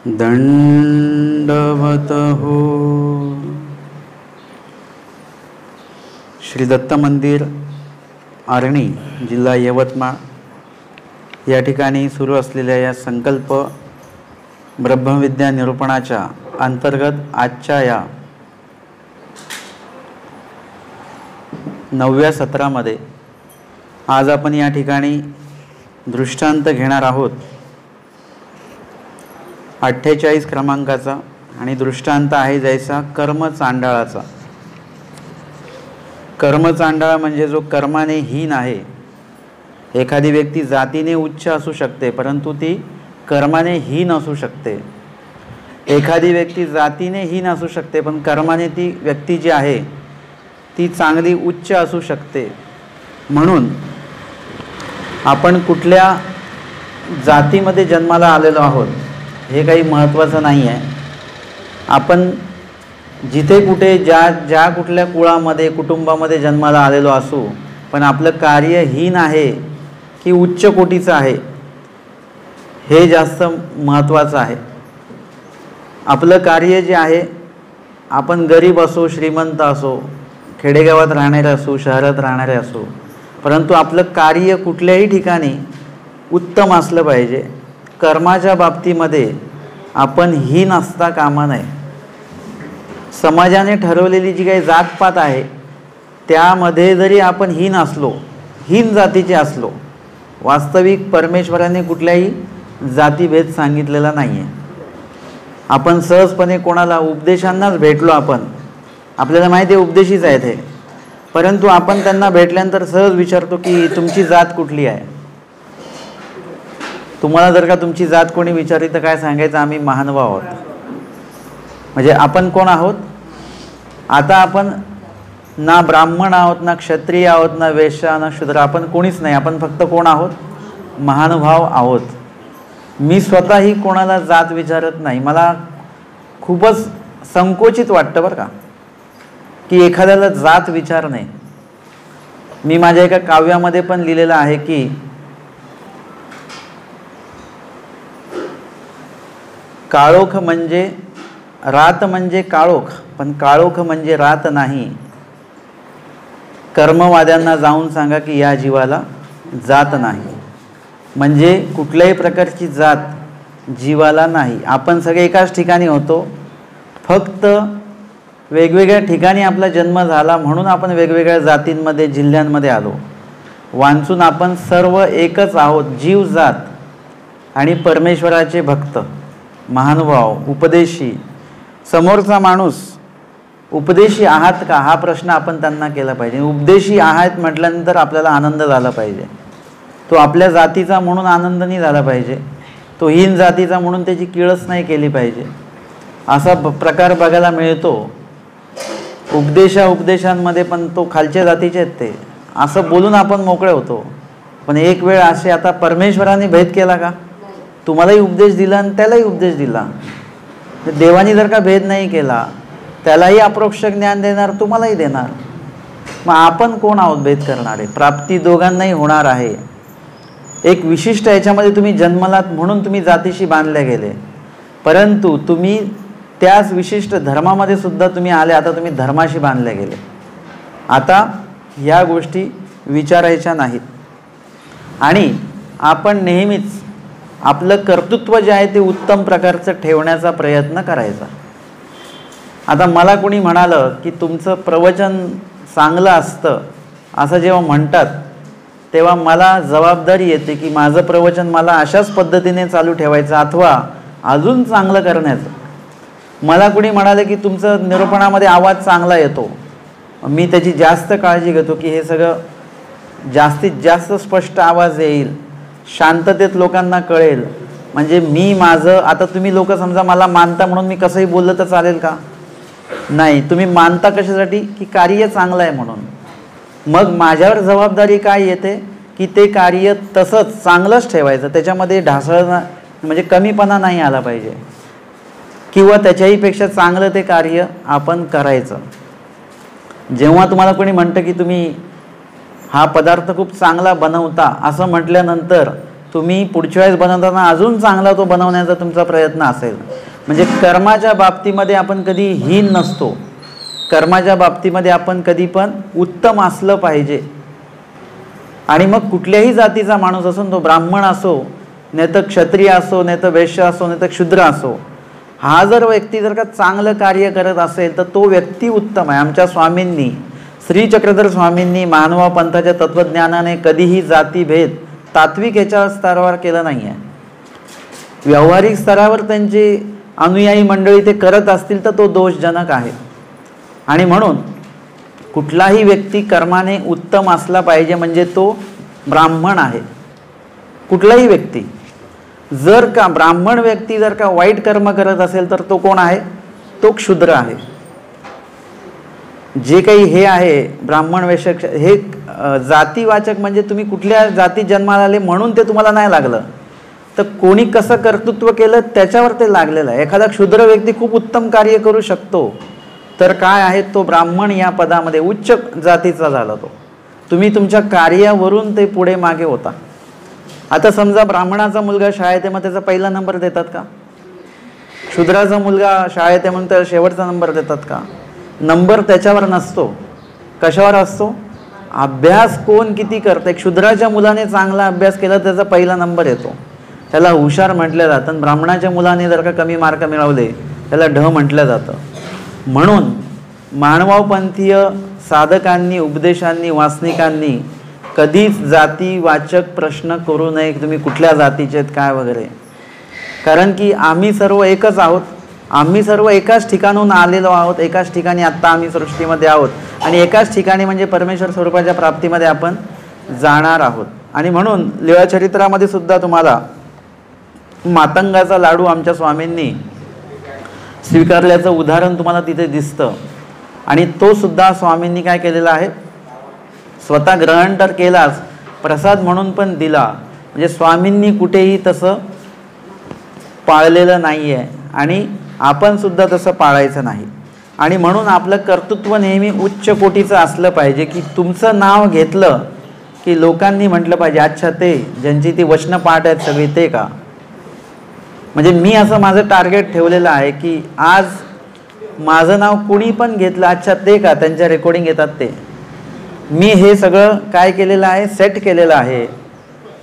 दंडवत हो. श्री दत्त मंदिर आर्णी, जिल्हा यवतमाळ या ठिकाणी सुरू असलेल्या या संकल्प ब्रह्मविद्या निरूपणाच्या अंतर्गत आजच्या या 9व्या सत्रामध्ये आज आपण या ठिकाणी दृष्टांत घेणार आहोत 48 क्रमांकाचा, आणि दृष्टांत आहे जैसा कर्मचांडाळाचा. कर्मचांडाळ म्हणजे जो कर्माने हीन आहे. एखादी व्यक्ती जातीने उच्च असू शकते परंतु ती कर्माने हीन असू शकते. एखादी व्यक्ती जातीने हीन असू शकते पण कर्माने ती व्यक्ती जी आहे ती चांगली उच्च असू शकते. म्हणून आपण कुठल्या जातीमध्ये जन्माला आलेलो आहोत हे काही महत्त्वाचं नाही आहे. आपण जिथे कुठे ज्या कुठल्या कुळामध्ये कुटुंबामध्ये जन्माला आलेलो असू, पण आपलं कार्य हीन आहे की उच्च कोटीचं आहे हे जास्त महत्त्वाचं आहे. आपलं कार्य जे आहे, आपण गरीब असो श्रीमंत असो, खेडेगावात राहणारे असो शहरात राहणारे असो, परंतु आपलं कार्य कुठल्याही ठिकाणी उत्तम असलं पाहिजे. कर्माच्या बाबतीमध्ये आपण हीन असता कामा नये. समाजाने ठरवलेली जी काही जातपात आहे त्यामध्ये जरी आपण हीन असलो, हीन जातीचे असलो, वास्तविक परमेश्वराने कुठल्याही जातीभेद सांगितलेला नाही आहे. आपण सहजपणे कोणाला उपदेशांनाच भेटलो, आपल्याला माहिती आहे उपदेशीच आहेत हे, परंतु आपण त्यांना भेटल्यानंतर सहज विचारतो की तुमची जात कुठली आहे. तुम्हाला जर का तुमची जात कोणी विचारली तर काय सांगायचं, आम्ही महानुभाव आहोत. म्हणजे आपण कोण आहोत? आता आपण ना ब्राह्मण आहोत, ना क्षत्रिय आहोत, ना वैश्य, ना शूद्र, आपण कोणीच नाही. आपण फक्त कोण आहोत? महानुभाव आहोत. मी स्वतःही कोणाला जात विचारत नाही. मला खूपच संकोचित वाटतं बरं का की एखाद्याला जात विचारणे. मी माझ्या एका काव्यामध्ये पण लिहिलेलं आहे की काळोख म्हणजे रात म्हणजे काळोख, पण काळोख म्हणजे रात नाही. कर्मवाद्यांना जाऊन सांगा की या जीवाला जात नाही. म्हणजे कुठल्याही प्रकारची जात जीवाला नाही. आपण सगळे एकाच ठिकाणी होतो, फक्त वेगवेगळ्या ठिकाणी आपला जन्म झाला म्हणून आपण वेगवेगळ्या जातींमध्ये जिल्ह्यांमध्ये आलो. वांचून आपण सर्व एकच आहोत, जीव जात आणि परमेश्वराचे भक्त, महानुभाव, उपदेशी. समोरचा माणूस उपदेशी आहात का हा प्रश्न आपण त्यांना केला पाहिजे. उपदेशी आहात म्हटल्यानंतर आपल्याला आनंद झाला पाहिजे. तो आपल्या जातीचा म्हणून आनंद नाही झाला पाहिजे, तो हीन जातीचा म्हणून त्याची किळस नाही केली पाहिजे. असा प्रकार बघायला मिळतो उपदेशांमध्ये, पण तो खालच्या जातीचे आहेत ते, असं बोलून आपण मोकळे होतो. पण एक वेळ असे आता परमेश्वराने भेद केला का? तुम्हालाही उपदेश दिला आणि त्यालाही उपदेश दिला. देवानी जर का भेद नाही केला, त्यालाही अप्रोक्ष ज्ञान देणार, तुम्हालाही देणार. मग आपण कोण आहोत भेद करणारे? प्राप्ती दोघांनाही होणार आहे. एक विशिष्ट याच्यामध्ये तुम्ही जन्मलात म्हणून तुम्ही जातीशी बांधले गेले, परंतु तुम्ही त्याच विशिष्ट धर्मामध्ये सुद्धा तुम्ही आले, आता तुम्ही धर्माशी बांधले गेले. आता ह्या गोष्टी विचारायच्या नाहीत. आणि आपण नेहमीच आपलं कर्तृत्व जे आहे ते उत्तम प्रकारचं ठेवण्याचा प्रयत्न करायचा. आता मला कोणी म्हणालं की तुमचं प्रवचन चांगलं असतं असं जेव्हा म्हणतात, तेव्हा मला जबाबदारी येते की माझं प्रवचन मला अशाच पद्धतीने चालू ठेवायचं अथवा अजून चांगलं करण्याचं. मला कोणी म्हणाले की तुमचं निरूपणामध्ये आवाज चांगला येतो, मी त्याची जास्त काळजी घेतो की हे सगळं जास्तीत जास्त स्पष्ट आवाज येईल, शांततेत लोकांना कळेल. म्हणजे मी माझं, आता तुम्ही लोक समजा मला मानता म्हणून मी कसंही बोललं तर चालेल का? नाही. तुम्ही मानता कशासाठी? की कार्य चांगलं आहे म्हणून. मग माझ्यावर जबाबदारी काय येते की ते कार्य तसंच चांगलंच ठेवायचं, त्याच्यामध्ये ढासळणं म्हणजे कमीपणा नाही आला पाहिजे, किंवा त्याच्याही पेक्षा चांगलं ते कार्य आपण करायचं. जेव्हा तुम्हाला कोणी म्हणतं की तुम्ही हा पदार्थ खूप चांगला बनवता असं म्हटल्यानंतर तुम्ही पुढच्या वेळेस बनवताना अजून चांगला तो बनवण्याचा तुमचा प्रयत्न असेल. म्हणजे कर्माच्या बाबतीमध्ये आपण कधी हीन नसतो. कर्माच्या बाबतीमध्ये आपण कधी पण उत्तम असलं पाहिजे. आणि मग कुठल्याही जातीचा माणूस असो, तो ब्राह्मण असो, नाही तर क्षत्रिय असो, नाही तर वैश्य असो, नाही तर क्षुद्र असो, हा जर व्यक्ती जर का चांगलं कार्य करत असेल तर तो व्यक्ती उत्तम आहे. आमच्या स्वामींनी, श्री चक्रधर स्वामींनी मानवा पंथाच्या तत्वज्ञानाने कधीही जातीभेद तात्विक याच्या स्तरावर केलं नाही आहे. व्यावहारिक स्तरावर त्यांचे अनुयायी मंडळी ते करत असतील तर तो दोषजनक आहे. आणि म्हणून कुठलाही व्यक्ती कर्माने उत्तम असला पाहिजे म्हणजे तो ब्राह्मण आहे. कुठलाही व्यक्ती जर का ब्राह्मण व्यक्ती जर का वाईट कर्म करत असेल तर तो कोण आहे? तो क्षुद्र आहे. जे काही हे आहे ब्राह्मण वैश्य हे जातीवाचक, म्हणजे तुम्ही कुठल्या जातीत जन्माला आले म्हणून ते तुम्हाला नाही लागलं, तर कोणी कसं कर्तृत्व केलं त्याच्यावर ते लागलेलं आहे. एखादा क्षुद्र व्यक्ती खूप उत्तम कार्य करू शकतो, तर काय आहे, तो ब्राह्मण या पदामध्ये उच्च जातीचा झाला. तो तुम्ही तुमच्या कार्यावरून ते पुढे मागे होता. आता समजा ब्राह्मणाचा मुलगा शाळेत आहे, मग त्याचा पहिला नंबर देतात का? क्षुद्राचा मुलगा शाळेत आहे म्हणून त्याला शेवटचा नंबर देतात का? नंबर त्याच्यावर नसतो. कशावर असतो? अभ्यास कोण किती करते. क्षुद्राच्या मुलाने चांगला अभ्यास केला त्याचा पहिला नंबर येतो, त्याला हुशार म्हटलं जातं. आणि ब्राह्मणाच्या मुलाने जर का कमी मार्क मिळवले त्याला ढ म्हटलं जातं. म्हणून मानवपंथीय साधकांनी, उपदेशांनी, वासनिकांनी कधीच जातीवाचक प्रश्न करू नये की तुम्ही कुठल्या जातीचे आहेत काय वगैरे. कारण की आम्ही सर्व एकच आहोत. आम्ही सर्व एकाच ठिकाणून आलेलो आहोत. एकाच ठिकाणी आत्ता आम्ही सृष्टीमध्ये आहोत आणि एकाच ठिकाणी म्हणजे परमेश्वर स्वरूपाच्या प्राप्तीमध्ये आपण जाणार आहोत. आणि म्हणून लीळाचरित्रामध्ये सुद्धा तुम्हाला मातंगाचा लाडू आमच्या स्वामींनी स्वीकारल्याचं उदाहरण तुम्हाला तिथे दिसतं. आणि तो सुद्धा स्वामींनी काय केलेला आहे, स्वतः ग्रहण तर केलाच, प्रसाद म्हणून पण दिला. म्हणजे स्वामींनी कुठेही तसं पाळलेलं नाही आहे आणि आपण सुद्धा तसं पाळायचं नाही. आणि म्हणून आपलं कर्तृत्व नेहमी उच्च कोटीचं असलं पाहिजे की तुमचं नाव घेतलं की लोकांनी म्हटलं पाहिजे अच्छा ते ज्यांची ती वचनं पाठ आहेत सगळी ते का. म्हणजे मी असं माझं टार्गेट ठेवलेलं आहे की आज माझं नाव कुणी पण घेतलं अच्छा ते का, त्यांच्या रेकॉर्डिंग येतात ते. मी हे सगळं काय केलेलं आहे, सेट केलेलं आहे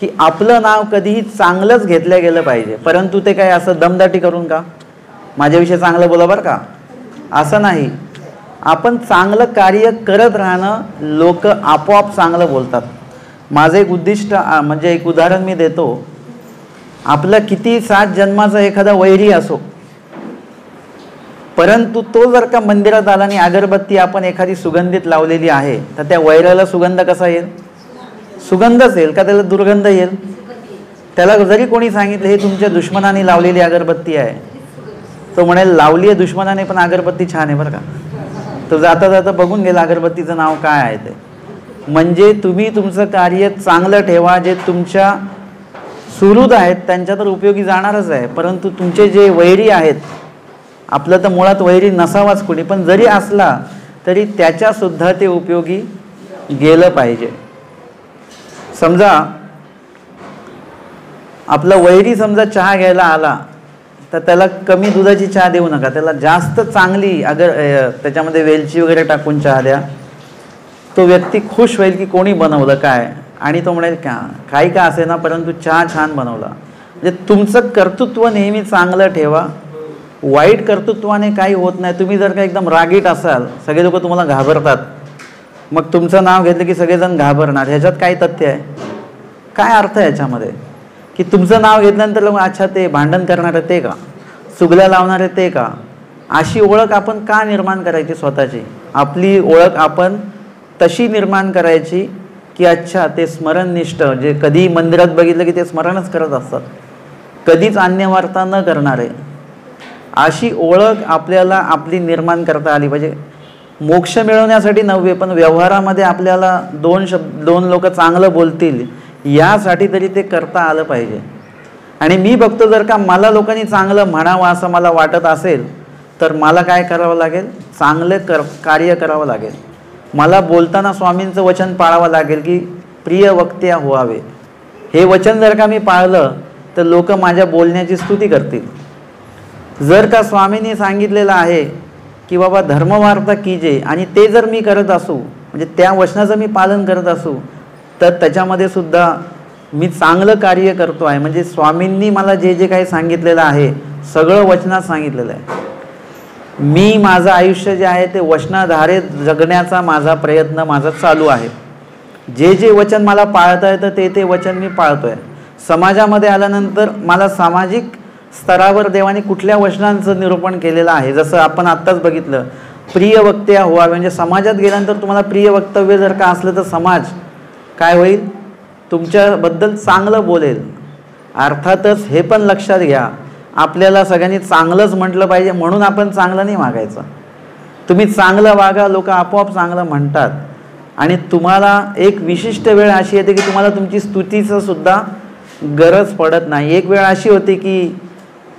की आपलं नाव कधीही चांगलंच घेतलं गेलं पाहिजे. परंतु ते काय असं दमदाटी करून का माझ्याविषयी चांगलं बोला बरं का, असं नाही. आपण चांगलं कार्य करत राहणं, लोक आपोआप चांगलं बोलतात. माझं एक उद्दिष्ट म्हणजे एक उदाहरण मी देतो. आपलं किती 7 जन्माचा एखादा वैरी असो, परंतु तो जर का मंदिरात आला आणि अगरबत्ती आपण एखादी सुगंधित लावलेली आहे तर त्या वैराला सुगंध कसा येईल? सुगंधच येईल का त्याला दुर्गंध येईल? त्याला जरी कोणी सांगितलं हे तुमच्या दुश्मनाने लावलेली अगरबत्ती आहे, तो म्हणेल लावली आहे दुश्मनाने पण अगरबत्ती छान आहे बरं का. तो जाता जाता बघून गेला अगरबत्तीचं नाव काय आहे ते. म्हणजे तुम्ही तुमचं कार्य चांगलं ठेवा. जे तुमच्या सुहृद आहेत त्यांच्या तर उपयोगी जाणारच आहे, परंतु तुमचे जे वैरी आहेत, आपलं तर मुळात वैरी नसावाच कुणी, पण जरी असला तरी त्याच्यासुद्धा ते उपयोगी गेलं पाहिजे. समजा आपला वैरी समजा चहा घ्यायला आला तर त्याला कमी दुधाची चहा देऊ नका, त्याला जास्त चांगली त्याच्यामध्ये वेलची वगैरे टाकून चहा द्या. तो व्यक्ती खुश होईल की कोणी बनवलं काय, आणि तो म्हणेल का काही का असे ना परंतु चहा छान बनवला. म्हणजे तुमचं कर्तृत्व नेहमी चांगलं ठेवा. वाईट कर्तृत्वाने काही होत नाही. तुम्ही जर का एकदम रागीट असाल, सगळे लोक तुम्हाला घाबरतात, मग तुमचं नाव घेतलं की सगळेजण घाबरणार. ह्याच्यात काय तथ्य आहे, काय अर्थ आहे याच्यामध्ये की तुमचं नाव घेतल्यानंतर लोक अच्छा ते भांडण करणारे ते का, चुगल्या लावणारे ते का. अशी ओळख आपण का निर्माण करायची स्वतःची? आपली ओळख आपण तशी निर्माण करायची की अच्छा ते स्मरणनिष्ठ, जे कधी मंदिरात बघितलं की ते स्मरणच करत असतात, कधीच अन्यवार्ता न करणारे, अशी ओळख आपल्याला आपली निर्माण करता आली पाहिजे. मोक्ष मिळवण्यासाठी नव्हे, पण व्यवहारामध्ये आपल्याला दोन लोक चांगलं बोलतील यासाठी तरी ते करता आलं पाहिजे. आणि मी बघतो जर का मला लोकांनी चांगलं म्हणावं असं मला वाटत असेल तर मला काय करावं लागेल, चांगलं कार्य करावं लागेल. मला बोलताना स्वामींचं वचन पाळावं लागेल की प्रिय वक्त्या व्हावे. हे वचन जर का मी पाळलं तर लोक माझ्या बोलण्याची स्तुती करतील. जर का स्वामींनी सांगितलेलं आहे की बाबा धर्मवार्ता कीजे आणि ते जर मी करत असू, म्हणजे त्या वचनाचं मी पालन करत असू, तर त्याच्यामध्ये सुद्धा मी चांगलं कार्य करतो आहे. म्हणजे स्वामींनी मला जे जे काही सांगितलेलं आहे सगळं वचनात सांगितलेलं आहे. मी माझं आयुष्य जे आहे ते वचनाधारे जगण्याचा माझा प्रयत्न माझा चालू आहे. जे जे वचन मला पाळता येतं ते वचन मी पाळतो आहे. समाजामध्ये आल्यानंतर मला सामाजिक स्तरावर देवाने कुठल्या वचनांचं निरूपण केलेलं आहे, जसं आपण आत्ताच बघितलं, प्रिय वक्ते व्हा. म्हणजे समाजात गेल्यानंतर तुम्हाला प्रिय वक्तव्य जर का असलं तर समाज काय होईल, तुमच्याबद्दल चांगलं बोलेल. अर्थातच हे पण लक्षात घ्या, आपल्याला सगळ्यांनी चांगलंच म्हटलं पाहिजे म्हणून आपण चांगलं नाही वागायचं. तुम्ही चांगलं वागा, लोक आपोआप चांगलं म्हणतात. आणि तुम्हाला एक विशिष्ट वेळ अशी येते की तुम्हाला तुमची स्तुतीचं सुद्धा गरज पडत नाही. एक वेळ अशी होती की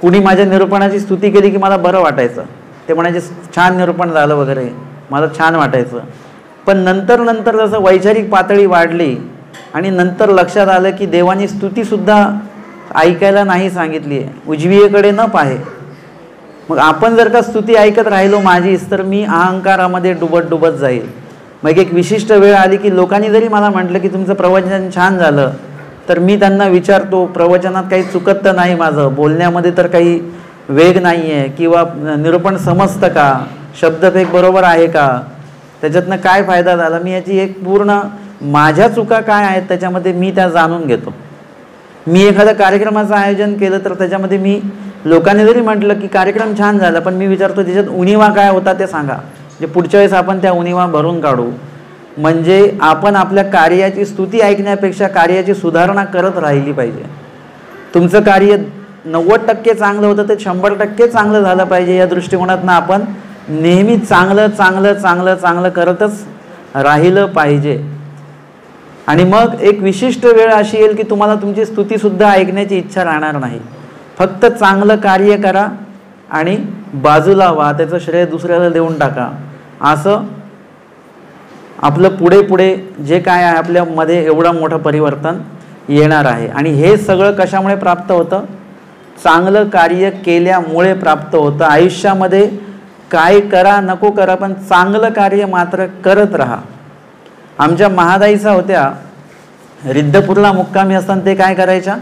कुणी माझ्या निरूपणाची स्तुती केली की मला बरं वाटायचं, ते म्हणायचे छान निरूपण झालं वगैरे, मला छान वाटायचं. पण नंतर जसं वैचारिक पातळी वाढली आणि नंतर लक्षात आलं की देवानी स्तुतीसुद्धा ऐकायला नाही सांगितली आहे, उजवीकडे न पाहे. मग आपण जर का स्तुती ऐकत राहिलो माझीच, तर मी अहंकारामध्ये डुबत जाईल. मग एक विशिष्ट वेळ आली की लोकांनी जरी मला म्हटलं की तुमचं प्रवचन छान झालं, तर मी त्यांना विचारतो प्रवचनात काही चुकत तर नाही, माझं बोलण्यामध्ये तर काही वेग नाही आहे, किंवा निरूपण समजतं का, शब्दफेक बरोबर आहे का, त्याच्यातनं काय फायदा झाला. मी याची एक पूर्ण माझ्या चुका काय आहेत त्याच्यामध्ये मी त्या जाणून घेतो. मी एखाद्या कार्यक्रमाचं आयोजन केलं तर त्याच्यामध्ये मी लोकांनी जरी म्हटलं की कार्यक्रम छान झाला, पण मी विचारतो त्याच्यात उणिवा काय होता ते सांगा, म्हणजे पुढच्या वेळेस आपण त्या उणिवा भरून काढू. म्हणजे आपण आपल्या कार्याची स्तुती ऐकण्यापेक्षा कार्याची सुधारणा करत राहिली पाहिजे. तुमचं कार्य 90% चांगलं होतं ते 100% चांगलं झालं पाहिजे, या दृष्टिकोनातनं आपण नेहमी चांगलं करतच राहिलं पाहिजे. आणि मग एक विशिष्ट वेळ अशी येईल की तुम्हाला तुमची स्तुतीसुद्धा ऐकण्याची इच्छा राहणार नाही. फक्त चांगलं कार्य करा आणि बाजूला व्हा, त्याचं श्रेय दुसऱ्याला देऊन टाका. असं आपलं पुढे जे काय आहे आपल्यामध्ये एवढं मोठं परिवर्तन येणार आहे. आणि हे सगळं कशामुळे प्राप्त होतं, चांगलं कार्य केल्यामुळे प्राप्त होतं. आयुष्यामध्ये काय करा नको करा, पण चांगलं कार्य मात्र करत राहा. आमच्या महादाईचा होत्या रिद्धपूरला मुक्कामी असताना ते काय करायच्या,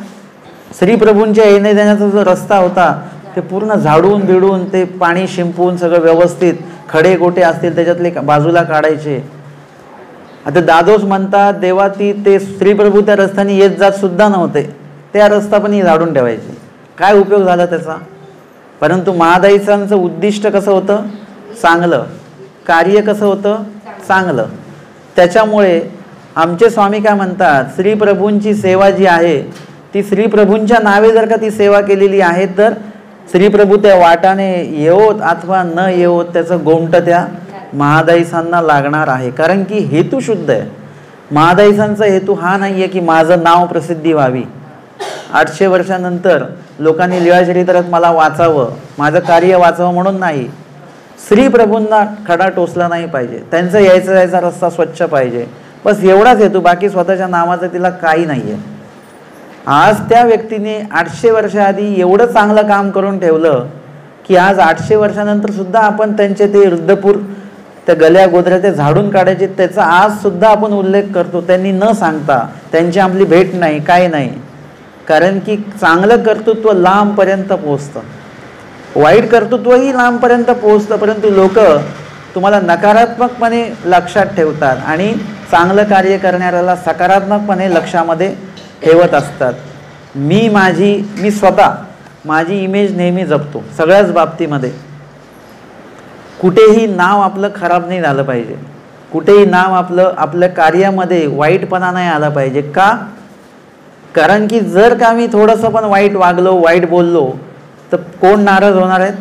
श्रीप्रभूंच्या येणे जाण्याचा जो रस्ता होता ते पूर्ण झाडून बिडून ते पाणी शिंपून सगळं व्यवस्थित, खडे गोटे असतील त्याच्यातले बाजूला काढायचे. आता दादोस म्हणतात देवा ते श्रीप्रभू त्या रस्त्याने येत जात सुद्धा नव्हते, त्या रस्ता पण ही झाडून ठेवायची. काय उपयोग झाला त्याचा. परंतु महादाईचांचं उद्दिष्ट कसं होतं, चांगलं कार्य कसं होतं, चांगलं. त्याच्यामुळे आमचे स्वामी काय म्हणतात, श्रीप्रभूंची सेवा जी आहे ती श्रीप्रभूंच्या नावे जर का ती सेवा केलेली आहे तर श्रीप्रभू त्या वाटाने येवोत अथवा न येवोत त्याचं गोमटं त्या महादाईसांना लागणार आहे. कारण की हेतू शुद्ध आहे. महादाईसांचा हेतू हा नाही आहे की माझं नाव प्रसिद्धी व्हावी, 800 वर्षानंतर लोकांनी लीळाचरित्रात मला वाचावं, माझं कार्य वाचावं म्हणून नाही. श्रीप्रभूंना खडा टोचला नाही पाहिजे, त्यांचं यायचा जायचा रस्ता स्वच्छ पाहिजे, बस एवढाच हेतू. बाकी स्वतःच्या नावाचं तिला काही नाही आहे. आज त्या व्यक्तीने 800 वर्षाआधी एवढं चांगलं काम करून ठेवलं की आज 800 वर्षानंतर सुद्धा आपण त्यांचे ते रुद्रपूर त्या गल्या गोदऱ्या ते झाडून काढायचे, त्याचा आज सुद्धा आपण उल्लेख करतो. त्यांनी न सांगता, त्यांची आपली भेट नाही, काय नाही. कारण की चांगलं कर्तृत्व लांबपर्यंत पोहोचतं, वाईट कर्तृत्वही लांबपर्यंत पोहोचतं, परंतु लोक तुम्हाला नकारात्मकपणे लक्षात ठेवतात आणि चांगलं कार्य करणाऱ्याला सकारात्मकपणे लक्षामध्ये ठेवत असतात. मी स्वतः माझी इमेज नेहमी जपतो सगळ्याच बाबतीमध्ये. कुठेही नाव आपलं खराब नाही झालं पाहिजे, कुठेही नाव आपल्या कार्यामध्ये वाईटपणा नाही आला पाहिजे. का, कारण की जर का मी थोडंसं पण वाईट वागलो, वाईट बोललो तर कोण नाराज होणार आहेत,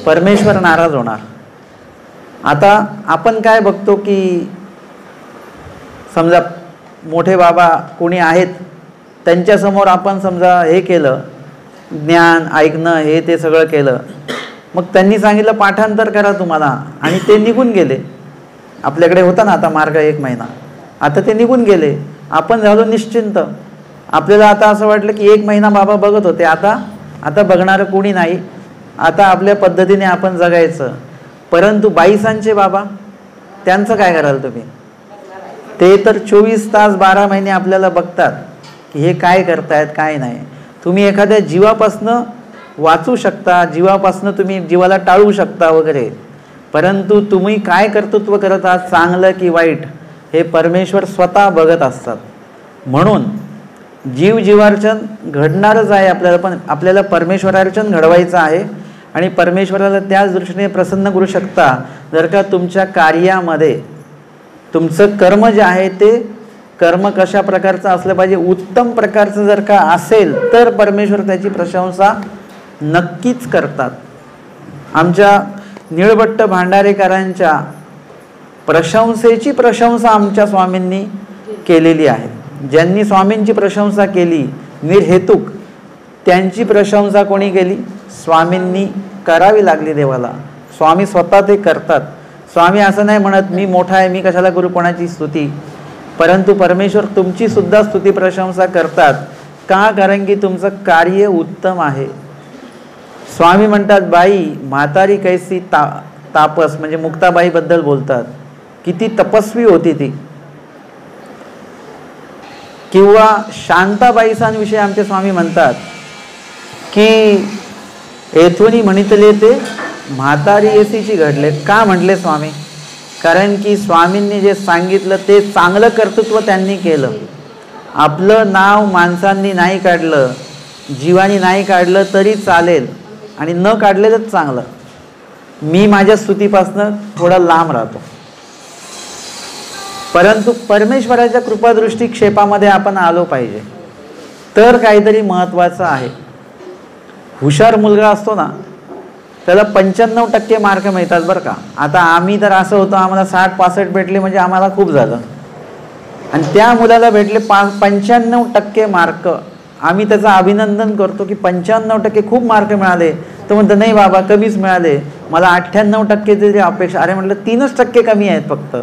परमेश्वर नाराज होणार. आता आपण काय बघतो की समजा मोठे बाबा कोणी आहेत त्यांच्यासमोर आपण समजा हे केलं, ज्ञान ऐकणं हे ते सगळं केलं, मग त्यांनी सांगितलं पाठांतर करा तुम्हाला, आणि ते निघून गेले. आपल्याकडे होता ना आता मार्ग 1 महिना, आता ते निघून गेले. आपण झालो निश्चिंत. आपल्याला आता असं वाटलं की 1 महिना बाबा बघत होते, आता बघणारं कोणी नाही, आता आपल्या पद्धतीने आपण जगायचं. परंतु 22 बाबा, त्यांचं काय कराल तुम्ही? ते तर 24 तास 12 महिने आपल्याला बघतात की हे काय करतायत काय नाही. तुम्ही एखाद्या जीवापासनं वाचू शकता, जीवापासनं तुम्ही जीवाला टाळू शकता वगैरे, परंतु तुम्ही काय कर्तृत्व करत आहात, चांगलं की वाईट, हे परमेश्वर स्वतः बघत असतात. म्हणून जीवार्चन घडणारच आहे आपल्याला, पण आपल्याला परमेश्वरार्चन घडवायचं आहे. आणि परमेश्वराला त्याच दृष्टीने प्रसन्न करू शकता जर का तुमच्या कार्यामध्ये तुमचं कर्म जे आहे ते कर्म कशा प्रकारचं असलं पाहिजे, उत्तम प्रकारचं जर का असेल तर परमेश्वर त्याची प्रशंसा नक्कीच करतात. आमच्या निळभट्ट भांडारेकरांच्या प्रशंसेची प्रशंसा आमच्या स्वामींनी केलेली आहे. ज्यांनी स्वामींची प्रशंसा केली निर्हेतुक, त्यांची प्रशंसा कोणी केली? स्वामींनी करावी लागली देवाला. स्वामी स्वतः ते करतात. स्वामी असं नाही म्हणत मी मोठा आहे, मी कशाला करू कोणाची स्तुती, परंतु परमेश्वर तुमची सुद्धा स्तुती प्रशंसा करतात. का? कारण की तुमचं कार्य उत्तम आहे. स्वामी म्हणतात, बाई म्हातारी कैसी तापस, म्हणजे मुक्ताबाईबद्दल बोलतात, किती तपस्वी होती ती. किंवा शांताबाईसांविषयी आमचे स्वामी म्हणतात की येथून म्हणितले ते म्हातारी एसीची घडले. का म्हटले स्वामी? कारण की स्वामींनी जे सांगितलं ते चांगलं कर्तृत्व त्यांनी केलं. आपलं नाव माणसांनी नाही काढलं, जीवानी नाही काढलं तरी चालेल, आणि न काढलेलंच चांगलं. मी माझ्या स्तुतीपासनं थोडा लांब राहतो, परंतु परमेश्वराच्या कृपादृष्टी क्षेपामध्ये आपण आलो पाहिजे तर काहीतरी महत्त्वाचं आहे. हुशार मुलगा असतो ना, त्याला 95% मार्क मिळतात बरं का. आता आम्ही तर असं होतं, आम्हाला 60-65 भेटले म्हणजे आम्हाला खूप झालं, आणि त्या मुलाला भेटले 95% मार्क. आम्ही त्याचं अभिनंदन करतो की 95% खूप मार्क मिळाले. तो म्हणतो नाही बाबा कमीच मिळाले, मला 98% तरी अपेक्षा. अरे म्हटलं 3% कमी आहेत फक्त.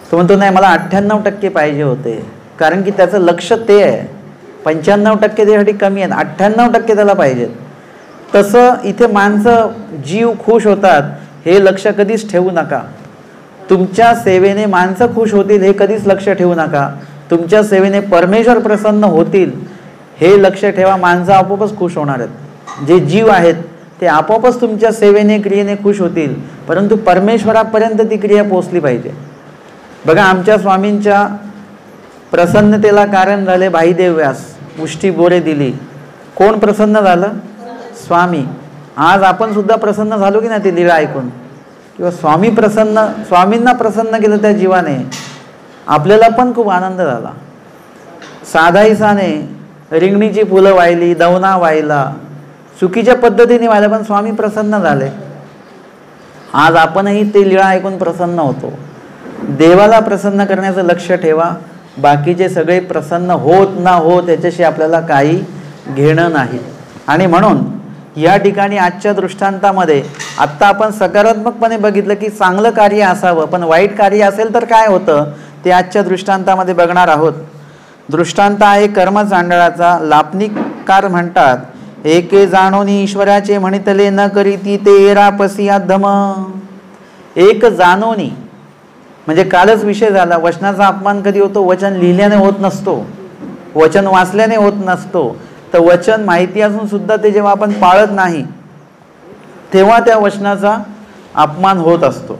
तो म्हणतो नाही मला 98% पाहिजे होते, कारण की त्याचं लक्ष ते आहे. 95% त्यासाठी कमी आहेत, 98% त्याला पाहिजेत. तसं इथे माणसं जीव खुश होतात हे लक्ष कधीच ठेवू नका. तुमच्या सेवेने माणसं खुश होतील हे कधीच लक्ष ठेवू नका. तुमच्या सेवेने परमेश्वर प्रसन्न होतील हे लक्ष ठेवा. माणसं आपोआपच खुश होणार आहेत. जे जीव आहेत ते आपोआपच तुमच्या सेवेने क्रियेने खुश होतील, परंतु परमेश्वरापर्यंत ती क्रिया पोचली पाहिजे. बघा आमच्या स्वामींच्या प्रसन्नतेला कारण झाले भाईदेव व्यास. मुष्टी बोरे दिली, कोण प्रसन्न झालं? स्वामी. आज आपण सुद्धा प्रसन्न झालो की नाही ती लीळा ऐकून? किंवा स्वामींना प्रसन्न केलं त्या जीवाने, आपल्याला पण खूप आनंद झाला. साधाईसाने रिंगणीची फुलं वाहिली, दवना वाहिला, चुकीच्या पद्धतीने वाहिला, पण स्वामी प्रसन्न झाले. आज आपणही ते लीळा ऐकून प्रसन्न होतो. देवाला प्रसन्न करण्याचं लक्ष ठेवा. बाकीचे सगळे प्रसन्न होत ना होत त्याच्याशी आपल्याला काही घेणं नाही. आणि म्हणून या ठिकाणी आजच्या दृष्टांतामध्ये आत्ता आपण सकारात्मकपणे बघितलं की चांगलं कार्य असावं, पण वाईट कार्य असेल तर काय होतं ते आजच्या दृष्टांतामध्ये बघणार आहोत. दृष्टांत आहे कर्मचांडळाचा. लापणीकार म्हणतात, एके जाणोनी ईश्वराचे म्हणितले न करीती ते एरापसी अधम. एक जाणोनी म्हणजे कालच विषय झाला, वचनाचा अपमान कधी होतो? वचन लिहिल्याने होत नसतो, वचन वाचल्याने होत नसतो. तर वचन माहिती असून सुद्धा ते जेव्हा आपण पाळत नाही तेव्हा त्या वचनाचा अपमान होत असतो.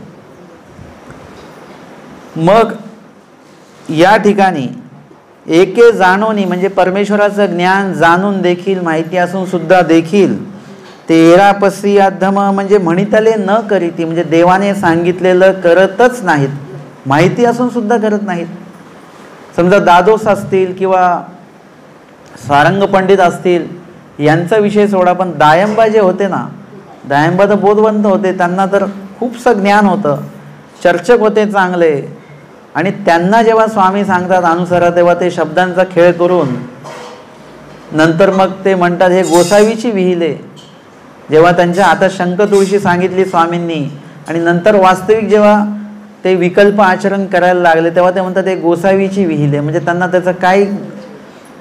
मग या ठिकाणी एके जाणोनी म्हणजे परमेश्वराचं ज्ञान जाणून देखील, माहिती असून सुद्धा देखील, ते एरापसी अधम म्हणजे म्हणितले न करीती म्हणजे देवाने सांगितलेलं करतच नाहीत, माहिती असून सुद्धा करत नाहीत. समजा दादोस असतील किंवा सारंग पंडित असतील, यांचा विषय सोडा, पण दायंबा जे होते ना, दायंबा तर बोधवंत होते, त्यांना तर खूपसं ज्ञान होतं, चर्चक होते चांगले, आणि त्यांना जेव्हा स्वामी सांगतात अनुसरा तेव्हा ते शब्दांचा खेळ करून नंतर मग ते म्हणतात हे गोसावीची विहिले. जेव्हा त्यांच्या आता शंख तुळशी सांगितली स्वामींनी आणि नंतर वास्तविक जेव्हा ते विकल्प आचरण करायला लागले तेव्हा ते म्हणतात हे गोसावीची विहिले. म्हणजे त्यांना त्याचं काही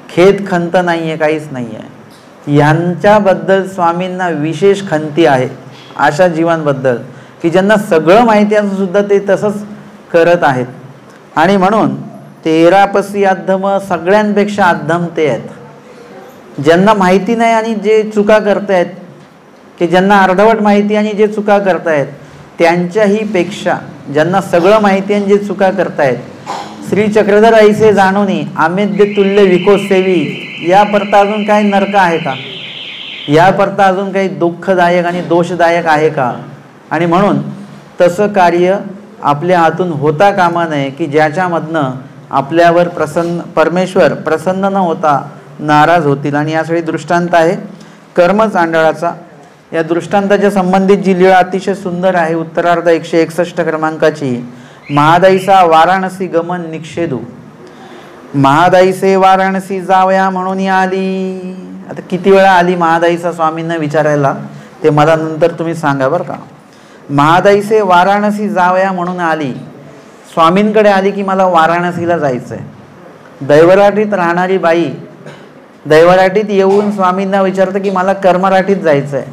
खेद खंत नाही आहे, काहीच नाही आहे. यांच्याबद्दल स्वामींना विशेष खंती आहे, अशा जीवांबद्दल की ज्यांना सगळं माहिती असून सुद्धा ते तसंच करत आहेत. आणि म्हणून 13पसी अद्धम, सगळ्यांपेक्षा अद्धम ते आहेत. ज्यांना माहिती नाही आणि जे चुका करतायत, की ज्यांना अर्धवट माहिती आणि जे चुका करतायत, त्यांच्याही पेक्षा ज्यांना सगळं माहिती आणि जे चुका करतायत, श्री चक्रधर ऐसे जाणोनी आमेद्य तुल्य विकोसेवी, या परता अजून काही नरक आहे का? या परता अजून काही दुःखदायक आणि दोषदायक आहे का? आणि म्हणून तसं कार्य आपल्या हातून होता कामा नये की ज्याच्यामधनं आपल्यावर परमेश्वर प्रसन्न न होता नाराज होतील. आणि यासाठी दृष्टांत आहे कर्मचांडाळाचा. या दृष्टांताच्या संबंधित जी लीळा अतिशय सुंदर आहे, उत्तरार्ध 161 क्रमांकाची. महादाईचा वाराणसी गमन निक्षेदू. महादाईसे वाराणसी जावया म्हणून आली. आता किती वेळा आली महादाईचा स्वामींना विचारायला ते मला नंतर तुम्ही सांगा बरं का. महादाईसे वाराणसी जावया म्हणून आली, स्वामींकडे आली की मला वाराणसीला जायचं आहे. दैवराटीत राहणारी बाई दैवराटीत येऊन स्वामींना विचारते की मला कर्मराटीत जायचं आहे.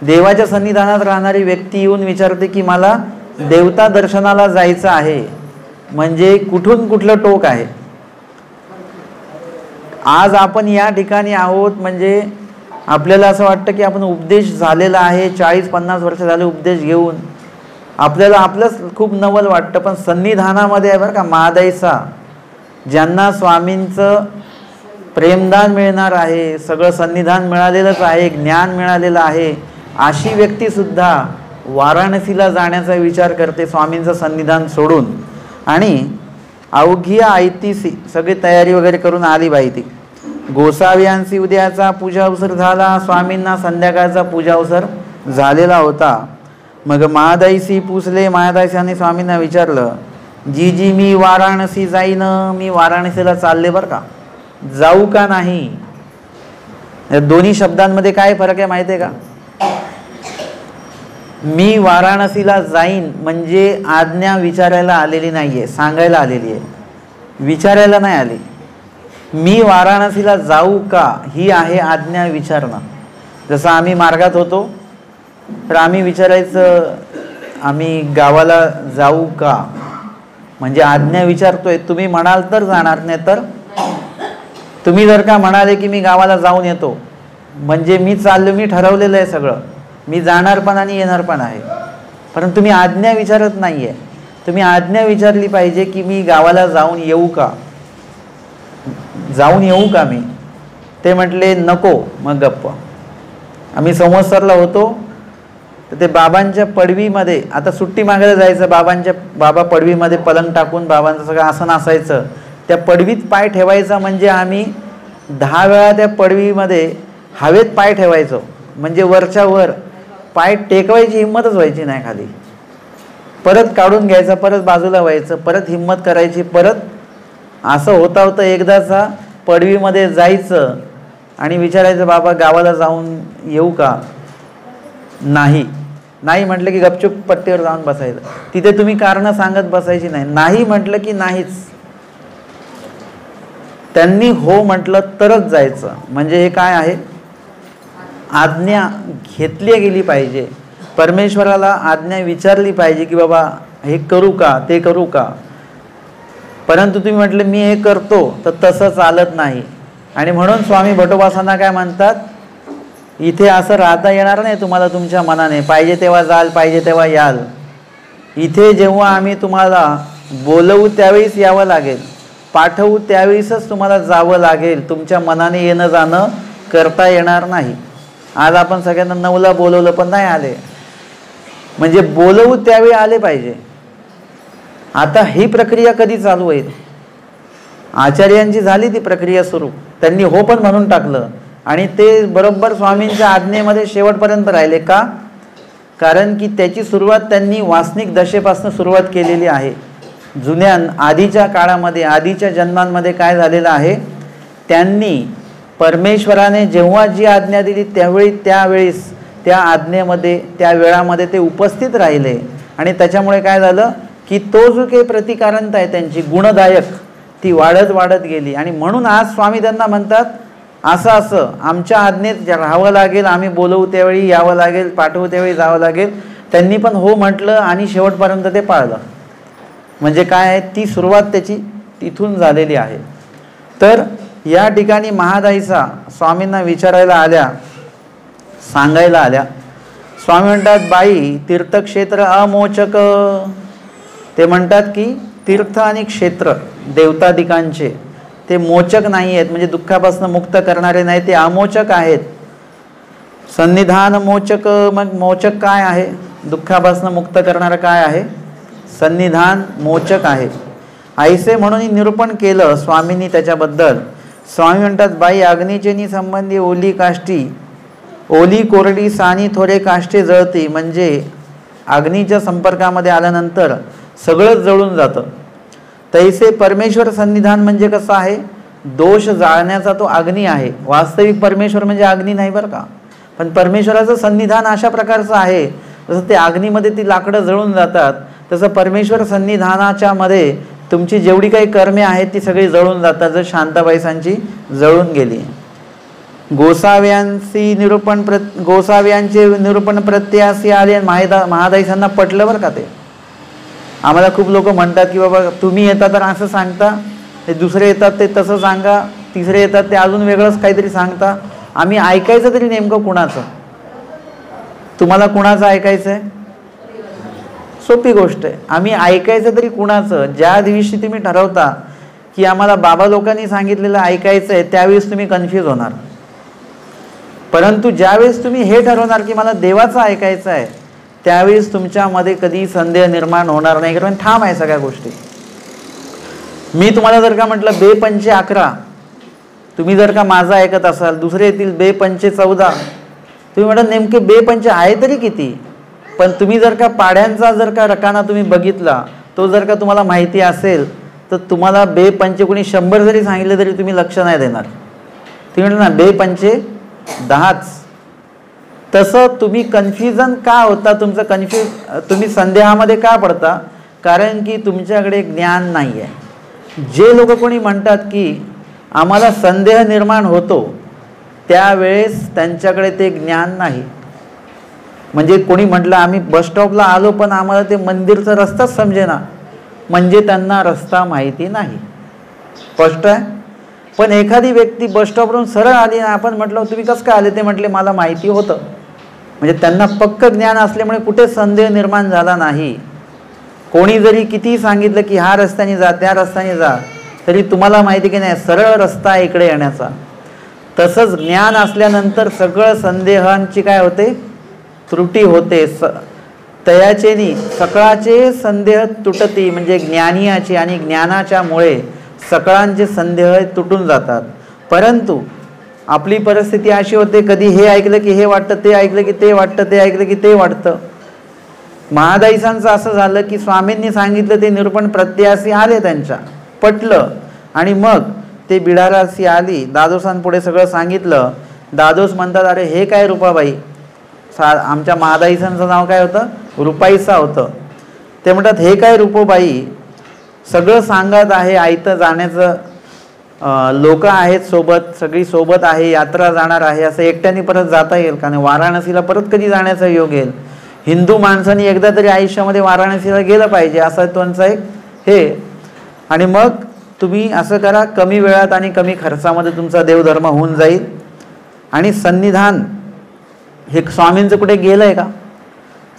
देवाच्या सन्निधानात राहणारी व्यक्ती येऊन विचारते की मला देवता दर्शनाला जायचं आहे. म्हणजे कुठून कुठलं टोक आहे. आज आपण या ठिकाणी आहोत म्हणजे आपल्याला असं वाटतं की आपण उपदेश झालेला आहे, 40-50 वर्ष झाले उपदेश घेऊन आपल्याला आपलंच खूप नवल वाटतं. पण सन्निधानामध्ये आहे बरं का महादाईचा, ज्यांना स्वामींचं प्रेमदान मिळणार आहे, सगळं सन्निधान मिळालेलंच आहे, ज्ञान मिळालेलं आहे, अशी व्यक्तीसुद्धा वाराणसीला जाण्याचा विचार करते स्वामींचं सन्निधान सोडून. आणि अवघी आयतीसी सगळी तयारी वगैरे करून आली बाई ती. गोसाव्यांशी उद्याचा पूजा अवसर झाला, स्वामींना संध्याकाळचा पूजा अवसर झालेला होता. मग महादाईशी पुसले. महादाईशांनी स्वामींना विचारलं, जी जी मी वाराणसी जाईन, मी वाराणसीला चालले बरं का, जाऊ का नाही? या दोन्ही शब्दांमध्ये काय फरक आहे माहिती आहे का? मी वाराणसीला जाईन म्हणजे आज्ञा विचारायला आलेली नाहीये, सांगायला आलेली आहे, विचारायला नाही आली. मी वाराणसीला जाऊ का ही आहे आज्ञा विचारणं. जसं आम्ही मार्गात होतो तर आम्ही विचारायचं आम्ही गावाला जाऊ का, म्हणजे आज्ञा विचारतोय. तुम्ही म्हणाल तर जाणार, नाही तर तुम्ही जर का म्हणाले की मी गावाला जाऊन येतो म्हणजे मी चाललो, मी ठरवलेलं आहे सगळं, मी जाणार पण आणि येणार पण आहे. परंतु तुम्ही आज्ञा विचारत नाही आहे. तुम्ही आज्ञा विचारली पाहिजे की मी गावाला जाऊन येऊ का, जाऊन येऊ का मी? ते म्हटले नको. मग गप्प. आम्ही संवत्सरला होतो तर ते बाबांच्या पडवीमध्ये, आता सुट्टी मागायला जायचं, बाबा पडवीमध्ये पलंग टाकून बाबांचं सगळं आसन असायचं, त्या पडवीत पाय ठेवायचा म्हणजे आम्ही 10 वेळा त्या पडवीमध्ये हवेत पाय ठेवायचो. म्हणजे वरच्या वर पाय टेकवायची हिंमतच व्हायची नाही खाली. परत काढून घ्यायचा, परत बाजूला व्हायचं, परत हिंमत करायची, परत असं होता होतं एकदाचा पडवीमध्ये जायचं आणि विचारायचं बाबा गावाला जाऊन येऊ का? नाही. नाही म्हटलं की गपचूप पट्टीवर जाऊन बसायचं. तिथे तुम्ही कारणं सांगत बसायची नाही. नाही म्हटलं की नाहीच. त्यांनी हो म्हटलं तरच जायचं. म्हणजे हे काय आहे? आज्ञा घेतली गेली पाहिजे. परमेश्वराला आज्ञा विचारली पाहिजे की बाबा हे करू का, ते करू का. परंतु तुम्ही म्हटले मी हे करतो तर तसं चालत नाही. आणि म्हणून स्वामी भटोबासांना काय म्हणतात, इथे असं राहता येणार नाही तुम्हाला तुमच्या मनाने, पाहिजे तेव्हा जाल, पाहिजे तेव्हा याल. इथे जेव्हा आम्ही तुम्हाला बोलवू त्यावेळीच यावं लागेल, पाठवू त्यावेळीसच तुम्हाला जावं लागेल. तुमच्या मनाने येणं जाणं करता येणार नाही. आज आपण सगळ्यांना 9ला बोलवलं पण नाही आले, म्हणजे बोलवू त्यावेळी आले पाहिजे. आता ही प्रक्रिया कधी चालू होईल? आचार्यांची झाली ती प्रक्रिया सुरू, त्यांनी हो पण म्हणून टाकलं आणि ते बरोबर स्वामींच्या आज्ञेमध्ये शेवटपर्यंत राहिले. का? कारण की त्याची सुरुवात त्यांनी वासनिक दशेपासून सुरुवात केलेली आहे. जुन्या आधीच्या काळामध्ये, आधीच्या जन्मांमध्ये काय झालेलं आहे, त्यांनी परमेश्वराने जेव्हा जी आज्ञा दिली त्यावेळेस त्या आज्ञेमध्ये, त्या वेळामध्ये ते उपस्थित राहिले. आणि त्याच्यामुळे काय झालं की तो जो काही प्रतिकारणता आहे त्यांची गुणदायक, ती वाढत वाढत गेली. आणि म्हणून आज स्वामी त्यांना म्हणतात असं असं आमच्या आज्ञेत राहावं लागेल, आम्ही बोलवू त्यावेळी यावं लागेल, पाठवू त्यावेळी जावं लागेल. त्यांनी पण हो म्हटलं आणि शेवटपर्यंत ते पाळलं. म्हणजे काय आहे, ती सुरुवात त्याची तिथून झालेली आहे. तर या ठिकाणी महादाईचा स्वामींना विचारायला आल्या, सांगायला आल्या. स्वामी म्हणतात बाई तीर्थक्षेत्र अमोचक. ते म्हणतात की तीर्थ आणि क्षेत्र देवतादिकांचे ते मोचक नाही आहेत, म्हणजे दुःखापासून मुक्त करणारे नाही, ते अमोचक आहेत. सन्निधान मोचक. मग मोचक काय आहे, दुःखापासून मुक्त करणारं काय आहे, सन्निधान मोचक आहे. ऐसे म्हणून निरूपण केलं स्वामींनी त्याच्याबद्दल. स्वामी म्हणतात बाई अग्निचेनी संबंधी ओली काष्टी, ओली कोरडी सानी थोडे काष्टे जळती. म्हणजे अग्नीच्या संपर्कामध्ये आल्यानंतर सगळंच जळून जातं. तैसे परमेश्वर सन्निधान म्हणजे कसं आहे, दोष जाळण्याचा तो अग्नी आहे. वास्तविक परमेश्वर म्हणजे अग्नी नाही बरं का, पण परमेश्वराचं सन्निधान अशा प्रकारचं आहे, जसं ते अग्नीमध्ये ती लाकडं जळून जातात, तसं परमेश्वर सन्निधानाच्या मध्ये तुमची जेवढी काही कर्मे आहेत ती सगळी जळून जातात, जर शांताबाईसांची जळून गेली. गोसाव्यांचे निरूपण प्रत्ययासी आले. महादाईसांना पटलं बरं का ते. आम्हाला खूप लोक म्हणतात की बाबा तुम्ही येता तर असं सांगता, ते दुसरे येतात ते तसं सांगा, तिसरे येतात ते अजून वेगळंच काहीतरी सांगता. आम्ही ऐकायचं तरी नेमकं कुणाचं? तुम्हाला कुणाचं ऐकायचं आहे? सोपी गोष्ट आहे. आम्ही ऐकायचं तरी कुणाचं? ज्या दिवशी तुम्ही ठरवता की आम्हाला बाबा लोकांनी सांगितलेलं ऐकायचं आहे, त्यावेळेस तुम्ही कन्फ्यूज होणार. परंतु ज्यावेळेस तुम्ही हे ठरवणार की मला देवाचं ऐकायचं आहे, त्यावेळेस तुमच्यामध्ये कधी संदेह निर्माण होणार नाही, कारण ठाम आहे सगळ्या गोष्टी. मी तुम्हाला जर का म्हटलं बे पंचे 11, तुम्ही जर का माझं ऐकत असाल, दुसरे येतील बे पंचे 14, तुम्ही म्हणता नेमके बे पंचे आहे तरी किती? पण तुम्ही जर का पाढ्यांचा जर का रकाना तुम्ही बघितला, तो जर का तुम्हाला माहिती असेल, तर तुम्हाला बे पंचे कोणी 100 जरी सांगितले तरी तुम्ही लक्ष नाही देणार. तुम्ही म्हणता ना बे पंचे 10च. तसं तुम्ही कन्फ्युजन का होता, तुम्ही संदेहामध्ये का पडता? कारण की तुमच्याकडे ज्ञान नाही आहे. जे लोक कोणी म्हणतात की आम्हाला संदेह निर्माण होतो, त्यावेळेस त्यांच्याकडे ते ज्ञान नाही. म्हणजे कोणी म्हटलं आम्ही बस स्टॉपला आलो पण आम्हाला ते मंदिरचा रस्ताच समजेना, म्हणजे त्यांना रस्ता माहिती नाही. स्पष्ट आहे. पण एखादी व्यक्ती बस स्टॉपवरून सरळ आली आणि आपण म्हटलं तुम्ही कसं काय आले, ते म्हटले मला माहिती होतं. म्हणजे त्यांना पक्क ज्ञान असल्यामुळे कुठे संदेह निर्माण झाला नाही. कोणी जरी कितीही सांगितलं की ह्या रस्त्याने जा, त्या रस्त्याने जा, तरी तुम्हाला माहिती की नाही सरळ रस्ता आहे इकडे येण्याचा. तसंच ज्ञान असल्यानंतर सगळं संदेहांची काय होते, त्रुटी होते. तयाचेनी सकळाचे संदेह तुटती. म्हणजे ज्ञानियाचे आणि ज्ञानाच्यामुळे सकळांचे संदेह तुटून जातात. परंतु आपली परिस्थिती अशी होते, कधी हे ऐकलं की हे वाटतं, ते ऐकलं की ते वाटतं, ते ऐकलं की ते वाटतं. महादाईसांचं असं झालं की स्वामींनी सांगितलं ते निरूपण प्रत्ययासी आले, त्यांच्या पटलं, आणि मग ते बिडारासी आली. दादोसांपुढे सगळं सांगितलं. दादोस म्हणतात अरे हे काय रूपाबाई, आमच्या महादाईसांचं नाव काय होतं, रुपाईसा होतं. ते म्हणतात हे काय रूपोबाई, सगळं सांगत आहे, आयतं जाण्याचं लोक आहेत सोबत, सगळी सोबत आहे, यात्रा जाणार आहे, असं एकट्याने परत जाता येईल का? वाराणसीला परत कधी जाण्याचा योग येईल? हिंदू माणसांनी एकदा तरी आयुष्यामध्ये वाराणसीला गेलं पाहिजे, असा त्यांचा एक हे. आणि मग तुम्ही असं करा, कमी वेळात आणि कमी खर्चामध्ये तुमचा देवधर्म होऊन जाईल. आणि सन्निधान हे स्वामींचं कुठे गेलंय का?